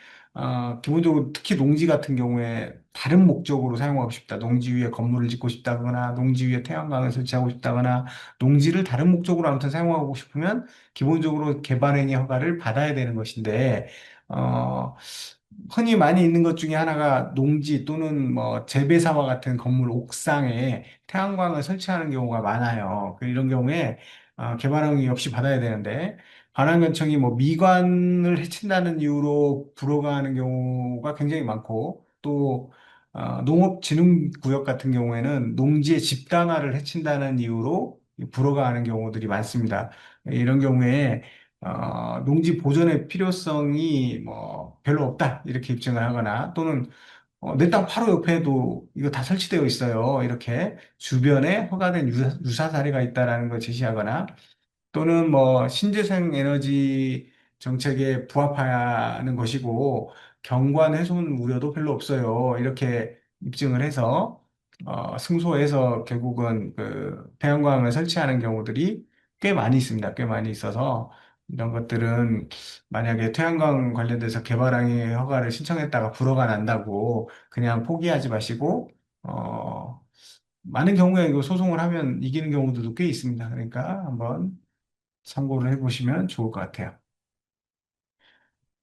기본적으로 특히 농지 같은 경우에 다른 목적으로 사용하고 싶다. 농지 위에 건물을 짓고 싶다거나 농지 위에 태양광을 설치하고 싶다거나 농지를 다른 목적으로 아무튼 사용하고 싶으면 기본적으로 개발행위 허가를 받아야 되는 것인데 어, 흔히 많이 있는 것 중에 하나가 농지 또는 뭐 재배사와 같은 건물 옥상에 태양광을 설치하는 경우가 많아요. 이런 경우에 개발행위 역시 받아야 되는데 관할구청이 뭐 미관을 해친다는 이유로 불허가하는 경우가 굉장히 많고 또 농업진흥구역 같은 경우에는 농지의 집단화를 해친다는 이유로 불허가하는 경우들이 많습니다. 이런 경우에 농지 보존의 필요성이 뭐 별로 없다 이렇게 입증을 하거나 또는 내 땅 바로 옆에도 이거 다 설치되어 있어요. 이렇게 주변에 허가된 유사 사례가 있다라는 걸 제시하거나 또는 뭐 신재생 에너지 정책에 부합하는 것이고 경관 훼손 우려도 별로 없어요. 이렇게 입증을 해서 승소해서 결국은 그 태양광을 설치하는 경우들이 꽤 많이 있습니다. 꽤 많이 있어서 이런 것들은 만약에 태양광 관련돼서 개발항의 허가를 신청했다가 불허가 난다고 그냥 포기하지 마시고 많은 경우에 이거 소송을 하면 이기는 경우들도 꽤 있습니다. 그러니까 한번 참고를 해보시면 좋을 것 같아요.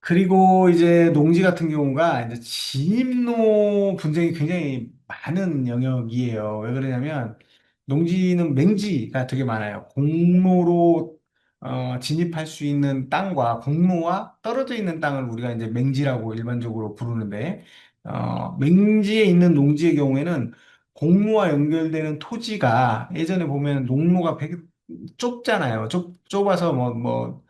그리고 이제 농지 같은 경우가 이제 진입로 분쟁이 굉장히 많은 영역이에요. 왜 그러냐면 농지는 맹지가 되게 많아요. 공로로 진입할 수 있는 땅과 공로와 떨어져 있는 땅을 우리가 이제 맹지라고 일반적으로 부르는데 맹지에 있는 농지의 경우에는 공로와 연결되는 토지가 예전에 보면 농로가 되게 좁잖아요. 좁아서 뭐,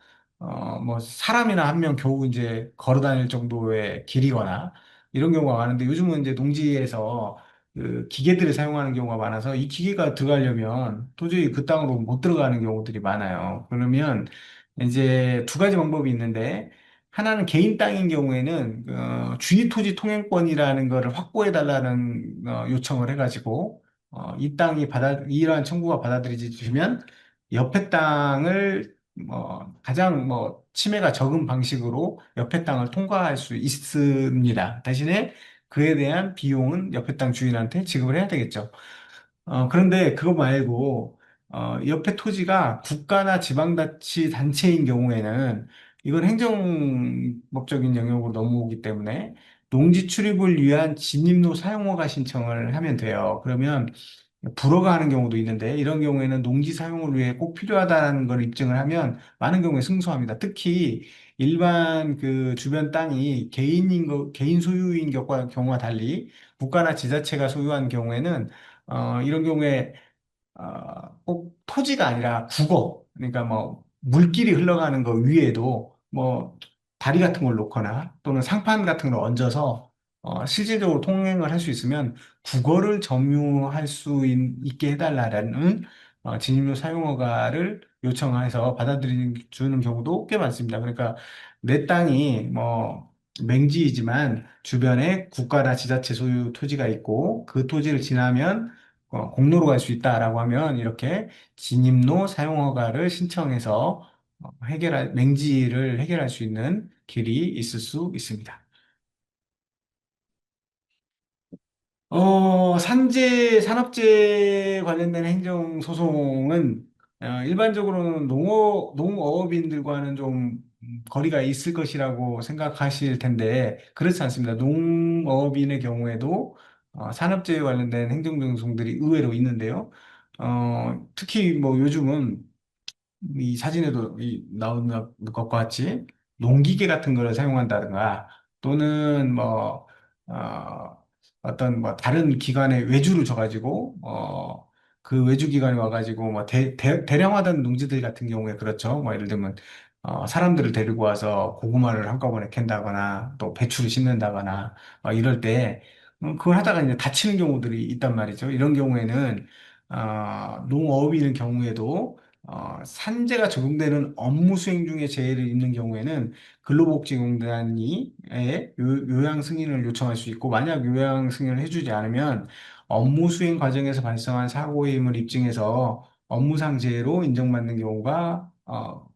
사람이나 한 명 겨우 이제 걸어 다닐 정도의 길이거나 이런 경우가 많은데 요즘은 이제 농지에서 그 기계들을 사용하는 경우가 많아서 이 기계가 들어가려면 도저히 그 땅으로 못 들어가는 경우들이 많아요. 그러면 이제 두 가지 방법이 있는데, 하나는 개인 땅인 경우에는 주의토지 통행권이라는 거를 확보해 달라는 요청을 해가지고 이 땅이 이러한 청구가 받아들여지면 옆에 땅을 가장 침해가 적은 방식으로 옆에 땅을 통과할 수 있습니다. 대신에 그에 대한 비용은 옆에 땅 주인한테 지급을 해야 되겠죠. 그런데 그거 말고, 옆에 토지가 국가나 지방자치단체인 경우에는 이건 행정법적인 영역으로 넘어오기 때문에 농지 출입을 위한 진입로 사용허가 신청을 하면 돼요. 그러면 불허가 하는 경우도 있는데 이런 경우에는 농지 사용을 위해 꼭 필요하다는 걸 입증을 하면 많은 경우에 승소합니다. 특히 일반 그 주변 땅이 개인 소유인 경우와 달리 국가나 지자체가 소유한 경우에는 이런 경우에 꼭 토지가 아니라 국어, 그러니까 뭐 물길이 흘러가는 거 위에도 뭐 다리 같은 걸 놓거나 또는 상판 같은 걸 얹어서 실질적으로 통행을 할 수 있으면 국어를 점유할 수 있게 해달라는 진입로 사용허가를 요청해서 받아들여주는 경우도 꽤 많습니다. 그러니까 내 땅이 뭐 맹지이지만 주변에 국가나 지자체 소유 토지가 있고 그 토지를 지나면 공로로 갈 수 있다라고 하면 이렇게 진입로 사용허가를 신청해서 맹지를 해결할 수 있는 길이 있을 수 있습니다. 산업재해 관련된 행정소송은 일반적으로는 농어업인들과는 좀 거리가 있을 것이라고 생각하실 텐데 그렇지 않습니다. 농어업인의 경우에도 산업재해 관련된 행정소송들이 의외로 있는데요. 특히 뭐 요즘은 이 사진에도 나오는 것과 같이 농기계 같은 거를 사용한다든가 또는 어떤 다른 기관에 외주를 줘가지고 그 외주 기관이 와가지고 대량화된 농지들 같은 경우에 그렇죠. 뭐 예를 들면 사람들을 데리고 와서 고구마를 한꺼번에 캔다거나 또 배추를 심는다거나 이럴 때 그걸 하다가 이제 다치는 경우들이 있단 말이죠. 이런 경우에는 농업인의 경우에도 산재가 적용되는 업무 수행 중에 재해를 입는 경우에는 근로복지공단이 요양 승인을 요청할 수 있고 만약 요양 승인을 해주지 않으면 업무 수행 과정에서 발생한 사고의 힘을 입증해서 업무상 재해로 인정받는 경우가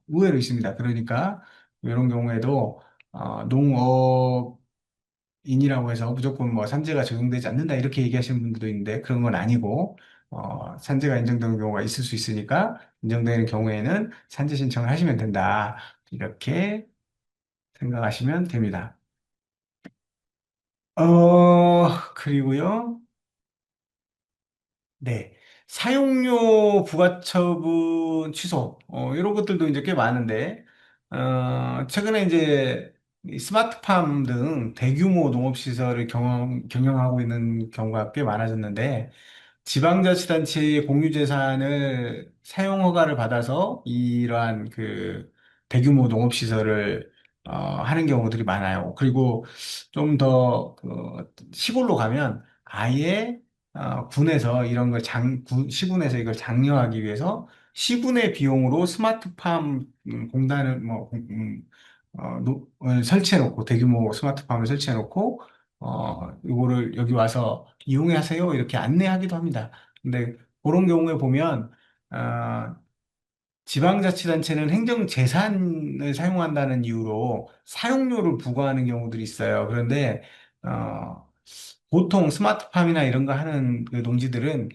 의외로 있습니다. 그러니까 이런 경우에도 농업 인이라고 해서 무조건 뭐 산재가 적용되지 않는다 이렇게 얘기하시는 분들도 있는데 그런 건 아니고 산재가 인정되는 경우가 있을 수 있으니까 인정되는 경우에는 산재 신청을 하시면 된다 이렇게 생각하시면 됩니다. 그리고요. 네. 사용료 부가처분 취소, 이런 것들도 이제 꽤 많은데, 최근에 이제 이 스마트팜 등 대규모 농업시설을 경영하고 있는 경우가 꽤 많아졌는데, 지방자치단체의 공유재산을 사용허가를 받아서 이러한 그 대규모 농업시설을 하는 경우들이 많아요. 그리고 좀 더 시골로 가면 아예 군에서 이런 걸 시군에서 이걸 장려하기 위해서 시군의 비용으로 스마트팜 공단을 설치해놓고 대규모 스마트팜을 설치해놓고 이거를 여기 와서 이용하세요 이렇게 안내하기도 합니다. 근데 그런 경우에 보면 어, 지방자치단체는 행정재산을 사용한다는 이유로 사용료를 부과하는 경우들이 있어요. 그런데, 어, 보통 스마트팜이나 이런 거 하는 그 농지들은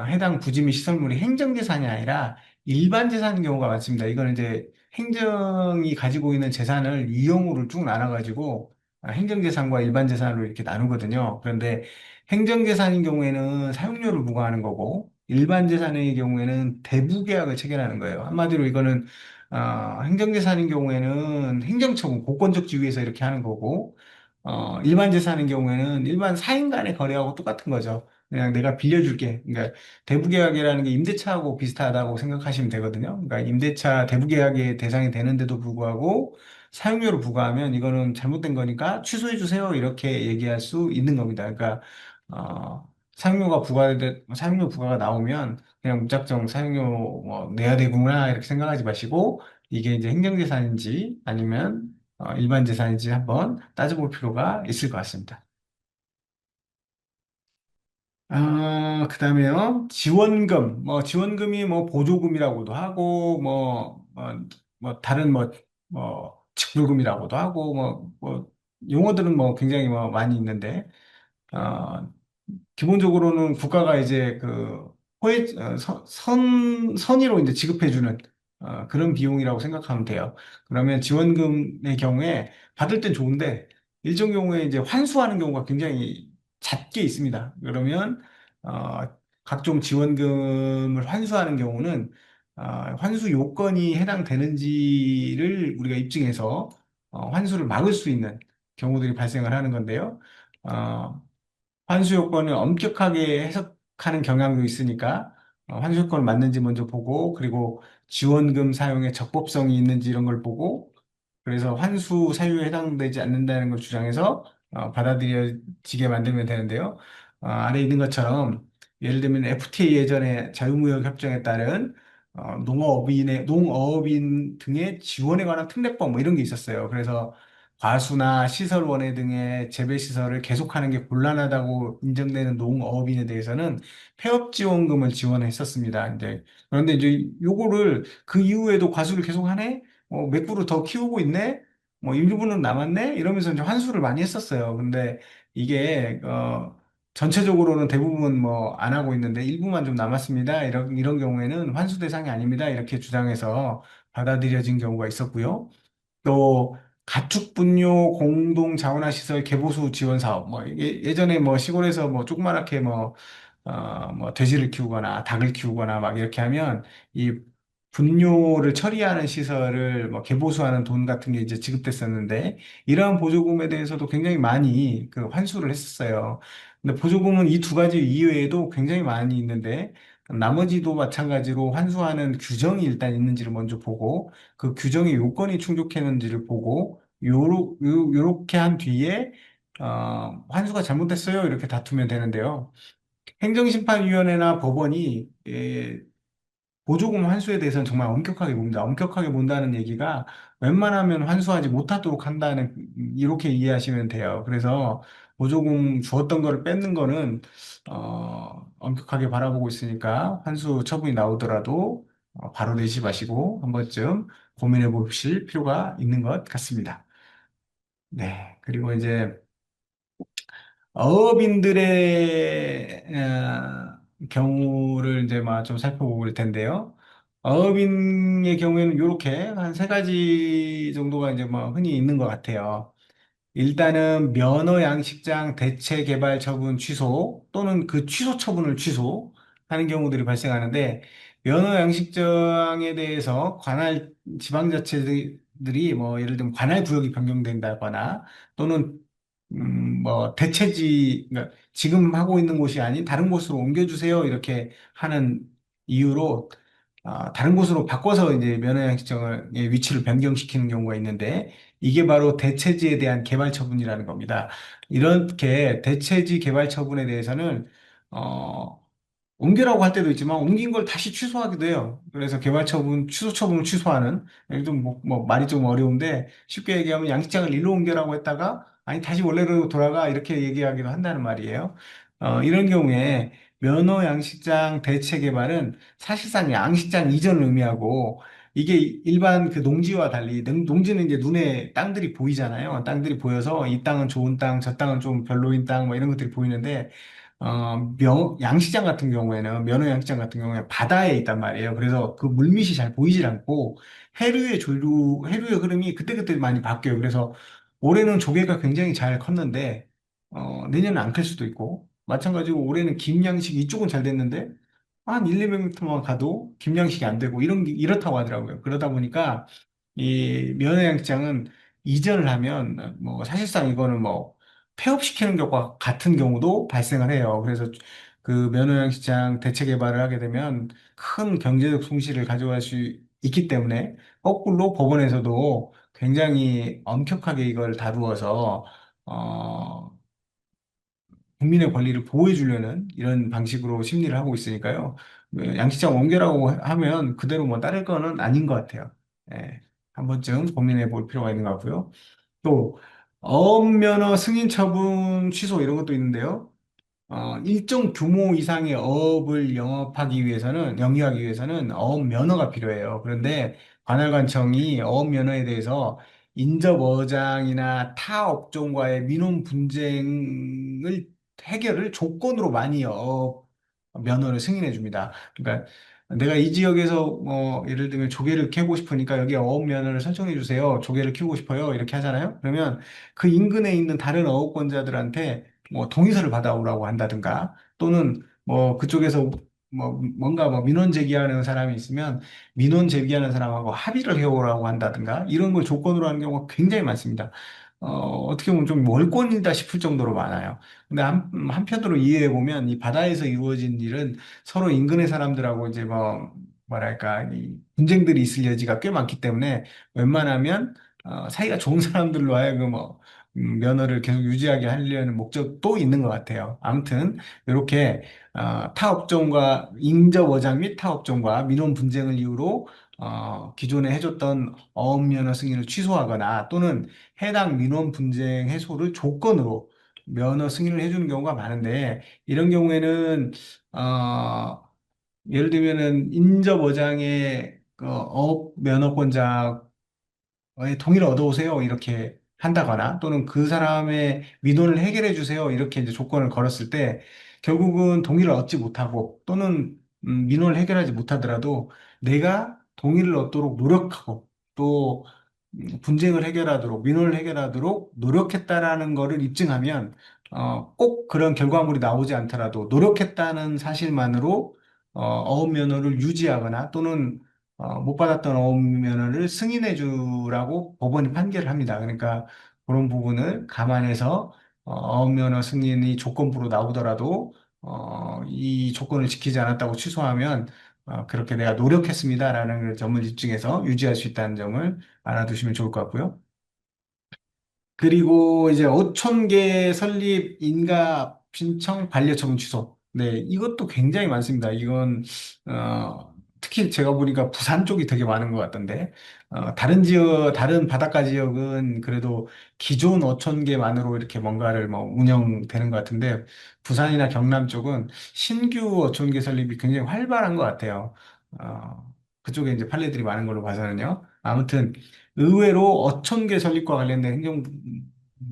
해당 부지 및 시설물이 행정재산이 아니라 일반 재산인 경우가 많습니다. 이거는 이제 행정이 가지고 있는 재산을 유형으로 쭉 나눠가지고 행정재산과 일반 재산으로 이렇게 나누거든요. 그런데 행정재산인 경우에는 사용료를 부과하는 거고 일반 재산의 경우에는 대부계약을 체결하는 거예요. 한마디로 이거는 행정재산인 경우에는 행정처분, 공권적 지위에서 이렇게 하는 거고 일반 재산인 경우에는 일반 사인 간의 거래하고 똑같은 거죠. 그냥 내가 빌려줄게. 그러니까 대부계약이라는 게 임대차하고 비슷하다고 생각하시면 되거든요. 그러니까 임대차 대부계약의 대상이 되는데도 불구하고 사용료를 부과하면 이거는 잘못된 거니까 취소해 주세요. 이렇게 얘기할 수 있는 겁니다. 그러니까 사용료 부과가 나오면 그냥 무작정 사용료 내야 되구나 이렇게 생각하지 마시고 이게 이제 행정재산인지 아니면 일반 재산인지 한번 따져볼 필요가 있을 것 같습니다. 그다음에요. 지원금. 지원금이 보조금이라고도 하고, 다른 직불금이라고도 하고, 용어들은 굉장히 많이 있는데, 어, 기본적으로는 국가가 이제 선의로 이제 지급해주는 그런 비용이라고 생각하면 돼요. 그러면 지원금의 경우에 받을 땐 좋은데 일정 경우에 이제 환수하는 경우가 굉장히 잦게 있습니다. 그러면 어, 각종 지원금을 환수하는 경우는 환수 요건이 해당되는지를 우리가 입증해서 환수를 막을 수 있는 경우들이 발생을 하는 건데요. 어, 환수 요건을 엄격하게 해석하는 경향도 있으니까 환수 요건을 맞는지 먼저 보고 그리고 지원금 사용에 적법성이 있는지 이런 걸 보고 그래서 환수 사유에 해당되지 않는다는 걸 주장해서 받아들여지게 만들면 되는데요. 아래 있는 것처럼 예를 들면 FTA 예전에 자유무역 협정에 따른 농어업인 등의 지원에 관한 특례법 이런 게 있었어요. 그래서 과수나 시설 원해 등의 재배 시설을 계속하는 게 곤란하다고 인정되는 농어업인에 대해서는 폐업 지원금을 지원했었습니다. 그런데 이제 요거를 그 이후에도 과수를 계속하네? 몇 그루 더 키우고 있네? 일부는 남았네? 이러면서 이제 환수를 많이 했었어요. 근데 이게, 전체적으로는 대부분 안 하고 있는데 일부만 좀 남았습니다. 이런 경우에는 환수 대상이 아닙니다. 이렇게 주장해서 받아들여진 경우가 있었고요. 또 가축 분뇨 공동 자원화 시설 개보수 지원 사업 예전에 시골에서 조그맣게 돼지를 키우거나 닭을 키우거나 막 이렇게 하면 이 분뇨를 처리하는 시설을 개보수하는 돈 같은 게 이제 지급됐었는데 이러한 보조금에 대해서도 굉장히 많이 환수를 했었어요. 근데 보조금은 이 두 가지 이외에도 굉장히 많이 있는데 나머지도 마찬가지로 환수하는 규정이 일단 있는지를 먼저 보고 그 규정의 요건이 충족했는지를 보고 요렇게 한 뒤에 환수가 잘못됐어요 이렇게 다투면 되는데요. 행정심판위원회나 법원이 보조금 환수에 대해서는 정말 엄격하게 봅니다. 엄격하게 본다는 얘기가 웬만하면 환수하지 못하도록 한다는 이렇게 이해하시면 돼요. 그래서 보조금 주었던 거를 뺏는 거는 엄격하게 바라보고 있으니까 환수 처분이 나오더라도 바로 내지 마시고 한 번쯤 고민해 보실 필요가 있는 것 같습니다. 네. 그리고 이제 어업인들의 경우를 이제 좀 살펴볼 텐데요. 어업인의 경우에는 이렇게 한 세 가지 정도가 이제 흔히 있는 것 같아요. 일단은 면허 양식장 대체 개발 처분 취소 또는 그 취소 처분을 취소하는 경우들이 발생하는데 면허 양식장에 대해서 관할 지방자치들이 예를 들면 관할 구역이 변경된다거나 또는 대체지 그러니까 지금 하고 있는 곳이 아닌 다른 곳으로 옮겨주세요 이렇게 하는 이유로 다른 곳으로 바꿔서 이제 면허양식장의 위치를 변경시키는 경우가 있는데 이게 바로 대체지에 대한 개발 처분이라는 겁니다. 이렇게 대체지 개발 처분에 대해서는 어, 옮기라고 할 때도 있지만 옮긴 걸 다시 취소하기도 해요. 그래서 개발 처분, 취소 처분을 취소하는 좀 말이 좀 어려운데 쉽게 얘기하면 양식장을 일로 옮겨라고 했다가 아니 다시 원래로 돌아가 이렇게 얘기하기도 한다는 말이에요. 이런 경우에 면허 양식장 대체 개발은 사실상 양식장 이전을 의미하고 이게 일반 그 농지와 달리 농지는 이제 눈에 땅들이 보이잖아요. 땅들이 보여서 이 땅은 좋은 땅, 저 땅은 좀 별로인 땅 이런 것들이 보이는데 양식장 같은 경우에는, 면허 양식장 같은 경우에 바다에 있단 말이에요. 그래서 그 물밑이 잘 보이질 않고, 해류의 흐름이 그때그때 많이 바뀌어요. 그래서 올해는 조개가 굉장히 잘 컸는데, 내년은 안 클 수도 있고, 마찬가지로 올해는 김양식 이쪽은 잘 됐는데, 한 1, 200m만 가도 김양식이 안 되고, 이렇다고 하더라고요. 그러다 보니까, 이 면허양식장은 이전을 하면 사실상 이거는 폐업시키는 경우가 같은 경우도 발생을 해요. 그래서 그 면허양식장 대체 개발을 하게 되면 큰 경제적 손실을 가져갈 수 있기 때문에 거꾸로 법원에서도 굉장히 엄격하게 이걸 다루어서 어, 국민의 권리를 보호해 주려는 이런 방식으로 심리를 하고 있으니까요. 양식장 옮겨라고 하면 그대로 따를 거는 아닌 것 같아요. 예, 한 번쯤 고민해 볼 필요가 있는 것 같고요. 또 어업면허 승인 처분 취소 이런 것도 있는데요. 일정 규모 이상의 어업을 영위하기 위해서는 어업 면허가 필요해요. 그런데 관할관청이 어업 면허에 대해서 인접어장이나 타 업종과의 민원 분쟁을 해결을 조건으로 많이 어업 면허를 승인해 줍니다. 그러니까 내가 이 지역에서 예를 들면 조개를 캐고 싶으니까 여기 어업 면허를 설정해 주세요. 조개를 키우고 싶어요. 이렇게 하잖아요. 그러면 그 인근에 있는 다른 어업권자들한테 뭐 동의서를 받아오라고 한다든가 또는 뭐 그쪽에서 뭔가 민원 제기하는 사람이 있으면 민원 제기하는 사람하고 합의를 해오라고 한다든가 이런 걸 조건으로 하는 경우가 굉장히 많습니다. 어떻게 보면 좀 월권이다 싶을 정도로 많아요. 근데 한편으로 이해해 보면 이 바다에서 이루어진 일은 서로 인근의 사람들하고 이제 뭐랄까 이 분쟁들이 있을 여지가 꽤 많기 때문에 웬만하면 사이가 좋은 사람들로 하여금 면허를 계속 유지하게 하려는 목적도 있는 것 같아요. 아무튼 이렇게 타업종과 인접어장 및 타업종과 민원 분쟁을 이유로 기존에 해줬던 어업면허 승인을 취소하거나 또는 해당 민원 분쟁 해소를 조건으로 면허 승인을 해주는 경우가 많은데 이런 경우에는 어, 예를 들면은 인접어장의 그 어업 면허권자 동의를 얻어오세요. 이렇게 한다거나 또는 그 사람의 민원을 해결해 주세요. 이렇게 이제 조건을 걸었을 때 결국은 동의를 얻지 못하고 또는 민원을 해결하지 못하더라도 내가 동의를 얻도록 노력하고 또 분쟁을 해결하도록 민원을 해결하도록 노력했다라는 거를 입증하면 꼭 그런 결과물이 나오지 않더라도 노력했다는 사실만으로 어업 면허를 유지하거나 또는 못 받았던 어업면허를 승인해 주라고 법원이 판결을 합니다. 그러니까 그런 부분을 감안해서 어업면허 승인이 조건부로 나오더라도 이 조건을 지키지 않았다고 취소하면 그렇게 내가 노력했습니다라는 점을 입증해서 유지할 수 있다는 점을 알아두시면 좋을 것 같고요. 그리고 이제 5천 개 설립 인가 신청 반려처분 취소. 네, 이것도 굉장히 많습니다. 이건 특히 제가 보니까 부산 쪽이 되게 많은 것 같던데 다른 바닷가 지역은 그래도 기존 5천 개만으로 이렇게 뭔가를 운영되는 것 같은데 부산이나 경남 쪽은 신규 5천 개 설립이 굉장히 활발한 것 같아요. 그쪽에 이제 판례들이 많은 걸로 봐서는요. 아무튼 의외로 어촌계 설립과 관련된 행정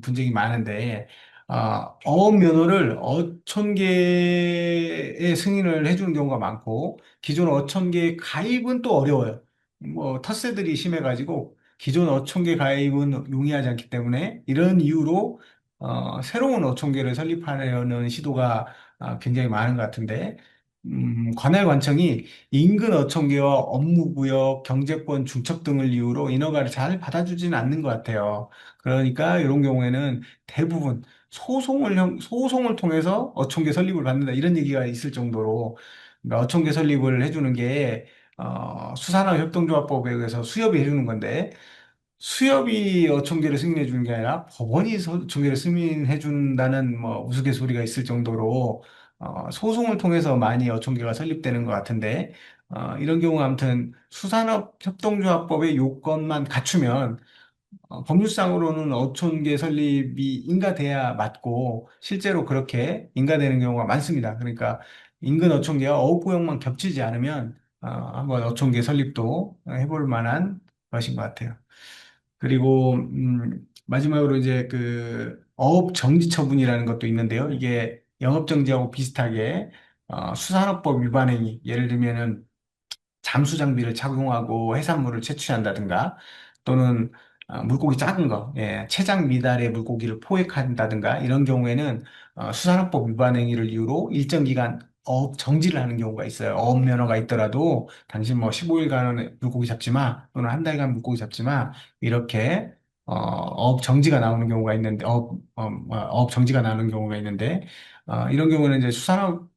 분쟁이 많은데, 어업 면허를 어촌계에 승인을 해주는 경우가 많고, 기존 어촌계 가입은 또 어려워요. 텃세들이 심해가지고, 기존 어촌계 가입은 용이하지 않기 때문에, 이런 이유로, 새로운 어촌계를 설립하려는 시도가 굉장히 많은 것 같은데, 관할관청이 인근 어촌계와 업무구역, 경제권 중첩 등을 이유로 인허가를 잘 받아주지는 않는 것 같아요. 그러니까 이런 경우에는 대부분 소송을 통해서 어촌계 설립을 받는다 이런 얘기가 있을 정도로 그러니까 어촌계 설립을 해주는 게 수산업 협동조합법에 의해서 수협이 해주는 건데 수협이 어촌계를 승인해 주는 게 아니라 법원이 어촌계를 승인해 준다는 우스갯소리가 있을 정도로 소송을 통해서 많이 어촌계가 설립되는 것 같은데 이런 경우 아무튼 수산업 협동조합법의 요건만 갖추면 법률상으로는 어촌계 설립이 인가돼야 맞고 실제로 그렇게 인가되는 경우가 많습니다. 그러니까 인근 어촌계와 어구역만 겹치지 않으면 한번 어촌계 설립도 해볼 만한 것인 것 같아요. 그리고 마지막으로 이제 그 어업 정지 처분이라는 것도 있는데요. 이게 영업 정지하고 비슷하게 수산업법 위반 행위, 예를 들면은 잠수 장비를 착용하고 해산물을 채취한다든가 또는 물고기 작은 거, 예, 체장 미달의 물고기를 포획한다든가 이런 경우에는 수산업법 위반 행위를 이유로 일정 기간 어업 정지를 하는 경우가 있어요. 어업 면허가 있더라도 당신 15일간 물고기 잡지 마 또는 한 달간 물고기 잡지 마 이렇게 어업 정지가 나오는 경우가 있는데 어업 정지가 나오는 경우가 있는데 이런 경우는 이제 수산업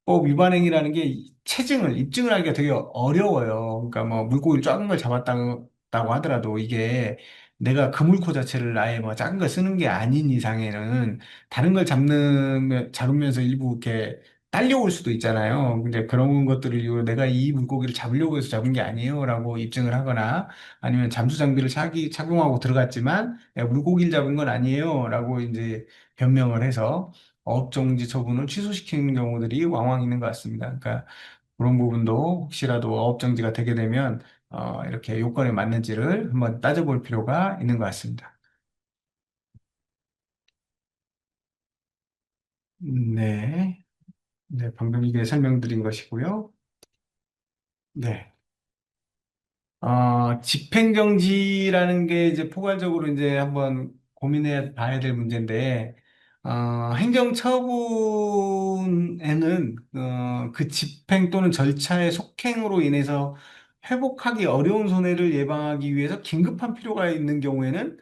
법 위반 행위라는 게 입증을 하기가 되게 어려워요. 그러니까 물고기를 작은 걸 잡았다고 하더라도 이게 내가 그물코 자체를 아예 작은 걸 쓰는 게 아닌 이상에는 다른 걸 잡으면서 일부 이렇게 딸려올 수도 있잖아요. 근데 그런 것들을 이유로 내가 이 물고기를 잡으려고 해서 잡은 게 아니에요라고 입증을 하거나 아니면 잠수 장비를 착용하고 들어갔지만 야, 물고기를 잡은 건 아니에요라고 이제 변명을 해서 어업정지 처분을 취소시키는 경우들이 왕왕 있는 것 같습니다. 그러니까 그런 부분도 혹시라도 어업정지가 되게 되면 이렇게 요건에 맞는지를 한번 따져볼 필요가 있는 것 같습니다. 네. 네, 방금 이게 설명드린 것이고요. 네. 집행정지라는 게 이제 포괄적으로 이제 한번 고민해 봐야 될 문제인데, 행정처분에는, 그 집행 또는 절차의 속행으로 인해서 회복하기 어려운 손해를 예방하기 위해서 긴급한 필요가 있는 경우에는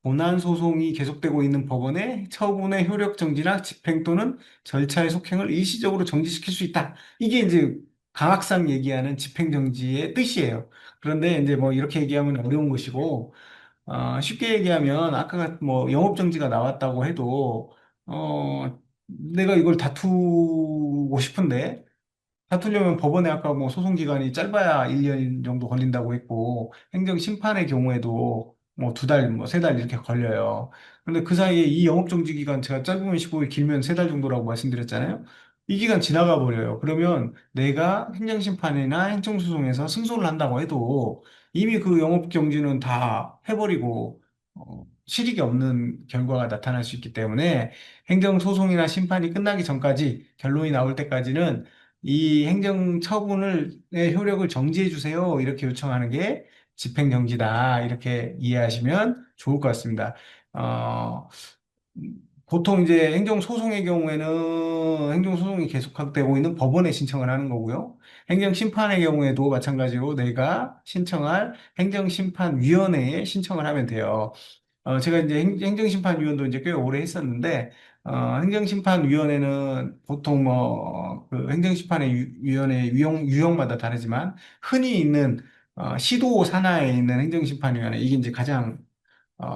본안 소송이 계속되고 있는 법원에 처분의 효력 정지나 집행 또는 절차의 속행을 일시적으로 정지시킬 수 있다. 이게 이제 강학상 얘기하는 집행 정지의 뜻이에요. 그런데 이제 뭐 이렇게 얘기하면 어려운 것이고, 쉽게 얘기하면 아까 뭐 영업 정지가 나왔다고 해도 내가 이걸 다투고 싶은데 다투려면 법원에 아까 뭐 소송 기간이 짧아야 1년 정도 걸린다고 했고 행정 심판의 경우에도 뭐 2달, 뭐 3달 이렇게 걸려요. 그런데 그 사이에 이 영업 정지 기간 제가 짧으면 15일, 길면 3달 정도라고 말씀드렸잖아요. 이 기간 지나가 버려요. 그러면 내가 행정 심판이나 행정 소송에서 승소를 한다고 해도 이미 그 영업 정지는 다 해버리고 실익이 없는 결과가 나타날 수 있기 때문에 행정 소송이나 심판이 끝나기 전까지 결론이 나올 때까지는 이 행정 처분을 의 효력을 정지해 주세요. 이렇게 요청하는 게 집행정지다. 이렇게 이해하시면 좋을 것 같습니다. 어, 보통 이제 행정소송의 경우에는 행정소송이 계속되고 있는 법원에 신청을 하는 거고요. 행정심판의 경우에도 마찬가지로 내가 신청할 행정심판위원회에 신청을 하면 돼요. 제가 이제 행정심판위원도 이제 꽤 오래 했었는데, 행정심판위원회는 보통 뭐, 그 행정심판의 위원회 유형마다 다르지만, 흔히 있는, 시도 산하에 있는 행정심판위원회, 이게 이제 가장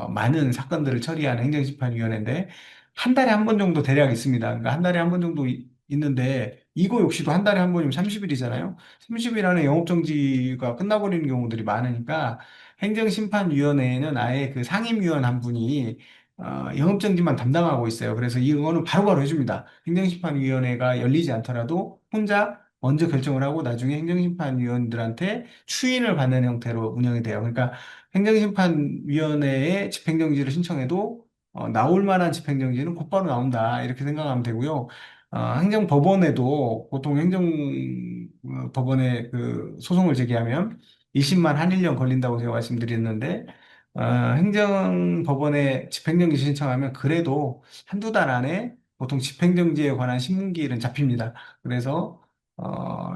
많은 사건들을 처리하는 행정심판위원회인데 한 달에 한 번 정도 대략 있습니다. 그러니까 한 달에 한 번 정도 있는데 이거 역시도 한 달에 한 번이면 30일이잖아요. 30일 안에 영업정지가 끝나버리는 경우들이 많으니까 행정심판위원회에는 아예 그 상임위원 한 분이 영업정지만 담당하고 있어요. 그래서 이거는 바로바로 해줍니다. 행정심판위원회가 열리지 않더라도 혼자 먼저 결정을 하고 나중에 행정심판위원들한테 추인을 받는 형태로 운영이 돼요. 그러니까 행정심판위원회에 집행정지를 신청해도 나올 만한 집행정지는 곧바로 나온다. 이렇게 생각하면 되고요. 행정법원에도 보통 행정법원에 그 소송을 제기하면 20만 한 1년 걸린다고 제가 말씀드렸는데, 행정법원에 집행정지 신청하면 그래도 한두 달 안에 보통 집행정지에 관한 신문기일은 잡힙니다. 그래서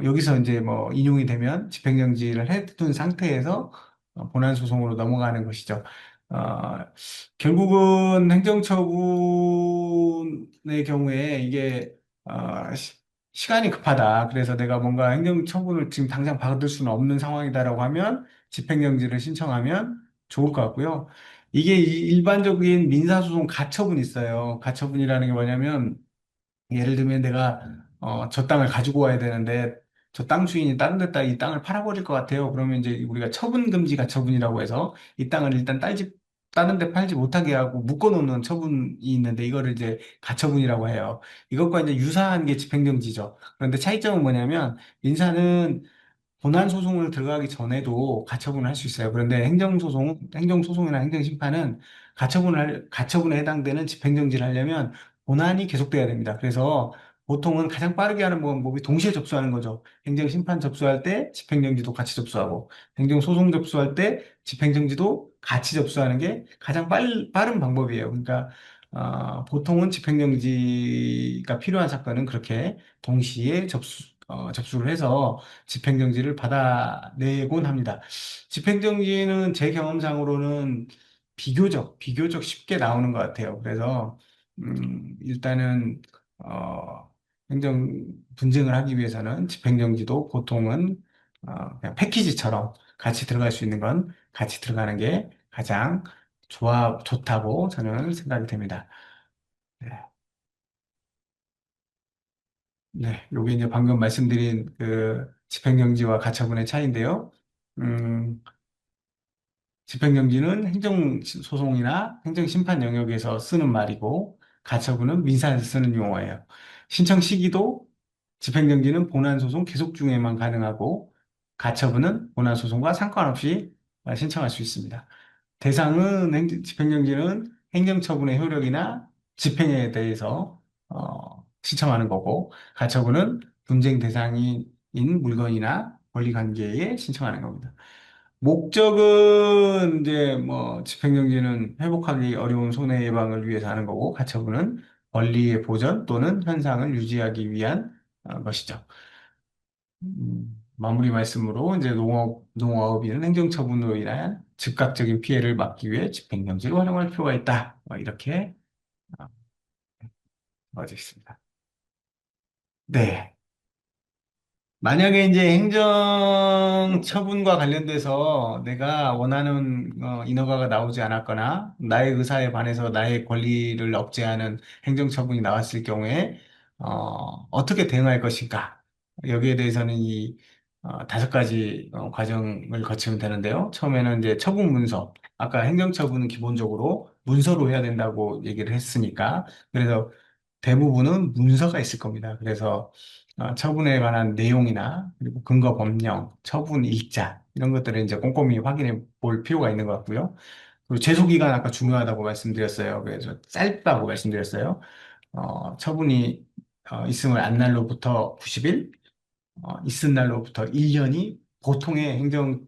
여기서 이제 뭐 인용이 되면 집행정지를 해둔 상태에서 본안 소송으로 넘어가는 것이죠. 어, 결국은 행정처분의 경우에 이게 시간이 급하다. 그래서 내가 뭔가 행정처분을 지금 당장 받을 수는 없는 상황이다라고 하면 집행정지를 신청하면 좋을 것 같고요. 이게 일반적인 민사소송 가처분이 있어요. 가처분이라는 게 뭐냐면 예를 들면 내가 저 땅을 가지고 와야 되는데 저 땅 주인이 다른 데다 이 땅을 팔아버릴 것 같아요. 그러면 이제 우리가 처분금지 가처분이라고 해서 이 땅을 일단 다른 데 팔지 못하게 하고 묶어놓는 처분이 있는데 이거를 이제 가처분이라고 해요. 이것과 이제 유사한 게 집행정지죠. 그런데 차이점은 뭐냐면 민사는 본안 소송을 들어가기 전에도 가처분을 할 수 있어요. 그런데 행정소송이나 행정심판은 가처분에 해당되는 집행정지를 하려면 본안이 계속돼야 됩니다. 그래서 보통은 가장 빠르게 하는 방법이 동시에 접수하는 거죠. 행정심판 접수할 때 집행정지도 같이 접수하고, 행정소송 접수할 때 집행정지도 같이 접수하는 게 가장 빠른 방법이에요. 그러니까, 보통은 집행정지가 필요한 사건은 그렇게 동시에 접수를 해서 집행정지를 받아내곤 합니다. 집행정지는 제 경험상으로는 비교적 쉽게 나오는 것 같아요. 그래서, 일단은, 행정 분쟁을 하기 위해서는 집행정지도 보통은, 그냥 패키지처럼 같이 들어갈 수 있는 건 같이 들어가는 게 가장 좋다고 저는 생각이 됩니다. 네. 네, 요게 이제 방금 말씀드린 그 집행정지와 가처분의 차이인데요. 음, 집행정지는 행정소송이나 행정심판 영역에서 쓰는 말이고, 가처분은 민사에서 쓰는 용어예요. 신청 시기도 집행정지는 본안소송 계속 중에만 가능하고, 가처분은 본안소송과 상관없이 신청할 수 있습니다. 대상은 집행정지는 행정처분의 효력이나 집행에 대해서 신청하는 거고, 가처분은 분쟁 대상인 물건이나 권리 관계에 신청하는 겁니다. 목적은 이제 뭐 집행정지는 회복하기 어려운 손해 예방을 위해서 하는 거고, 가처분은 권리의 보전 또는 현상을 유지하기 위한 것이죠. 마무리 말씀으로 이제 농업인은 행정처분으로 인한 즉각적인 피해를 막기 위해 집행정지를 활용할 필요가 있다. 뭐 이렇게 어, 어져 있습니다. 네. 만약에 이제 행정 처분과 관련돼서 내가 원하는 인허가가 나오지 않았거나 나의 의사에 반해서 나의 권리를 억제하는 행정 처분이 나왔을 경우에 어떻게 대응할 것인가? 여기에 대해서는 이 다섯 가지 과정을 거치면 되는데요. 처음에는 이제 처분 문서. 아까 행정 처분은 기본적으로 문서로 해야 된다고 얘기를 했으니까 그래서 대부분은 문서가 있을 겁니다. 그래서 처분에 관한 내용이나 그리고 근거 법령, 처분 일자 이런 것들을 이제 꼼꼼히 확인해 볼 필요가 있는 것 같고요. 그리고 제소 기간 아까 중요하다고 말씀드렸어요. 그래서 짧다고 말씀드렸어요. 처분이 있음을 안 날로부터 90일, 있은 날로부터 1년이 보통의 행정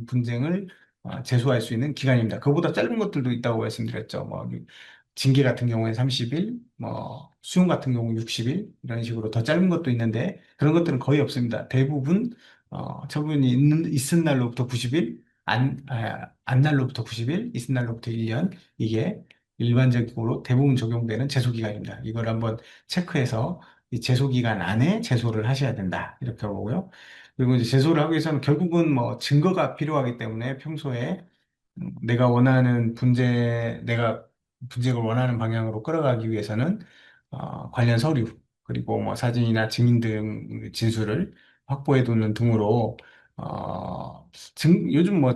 분쟁을 제소할 수 있는 기간입니다. 그보다 짧은 것들도 있다고 말씀드렸죠. 뭐 징계 같은 경우에 30일, 뭐 수용 같은 경우 60일 이런 식으로 더 짧은 것도 있는데 그런 것들은 거의 없습니다. 대부분 처분이 있은 날로부터 90일, 안 날로부터 90일, 있은 날로부터 1년 이게 일반적으로 대부분 적용되는 제소 기간입니다. 이걸 한번 체크해서 이 제소 기간 안에 제소를 하셔야 된다. 이렇게 보고요. 그리고 이제 제소를 하기 위해서는 결국은 뭐 증거가 필요하기 때문에 평소에 내가 분쟁을 원하는 방향으로 끌어가기 위해서는 관련 서류 그리고 뭐 사진이나 증인 등 진술을 확보해 두는 등으로 요즘 뭐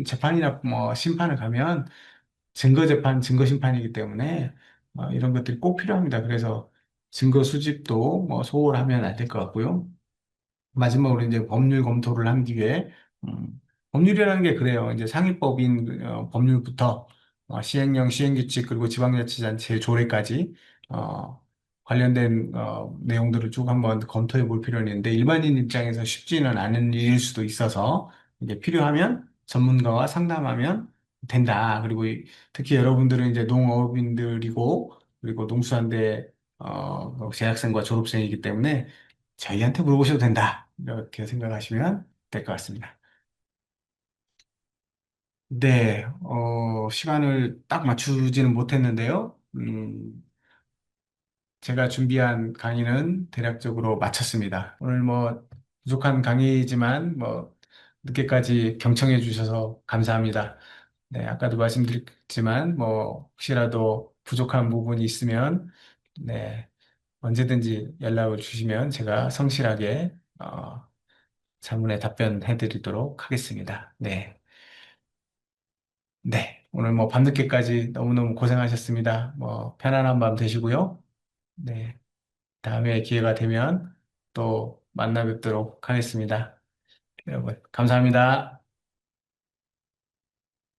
재판이나 뭐 심판을 가면 증거 재판, 증거 심판이기 때문에 이런 것들이 꼭 필요합니다. 그래서 증거 수집도 뭐 소홀하면 안 될 것 같고요. 마지막으로 이제 법률 검토를 한 뒤에 법률이라는 게 그래요. 이제 상위법인 법률부터 시행령, 시행규칙 그리고 지방자치단체 조례까지 관련된 내용들을 쭉 한번 검토해 볼 필요는 있는데 일반인 입장에서 쉽지는 않은 일일 수도 있어서 이게 필요하면 전문가와 상담하면 된다. 그리고 특히 여러분들은 이제 농업인들이고 그리고 농수산대 재학생과 졸업생이기 때문에 저희한테 물어보셔도 된다. 이렇게 생각하시면 될 것 같습니다. 네, 시간을 딱 맞추지는 못했는데요. 제가 준비한 강의는 대략적으로 마쳤습니다. 오늘 뭐 부족한 강의지만 뭐 늦게까지 경청해 주셔서 감사합니다. 네, 아까도 말씀드렸지만 뭐 혹시라도 부족한 부분이 있으면 네, 언제든지 연락을 주시면 제가 성실하게 자문에 답변해 드리도록 하겠습니다. 네. 네. 오늘 뭐 밤늦게까지 너무너무 고생하셨습니다. 뭐 편안한 밤 되시고요. 네. 다음에 기회가 되면 또 만나 뵙도록 하겠습니다. 여러분, 감사합니다.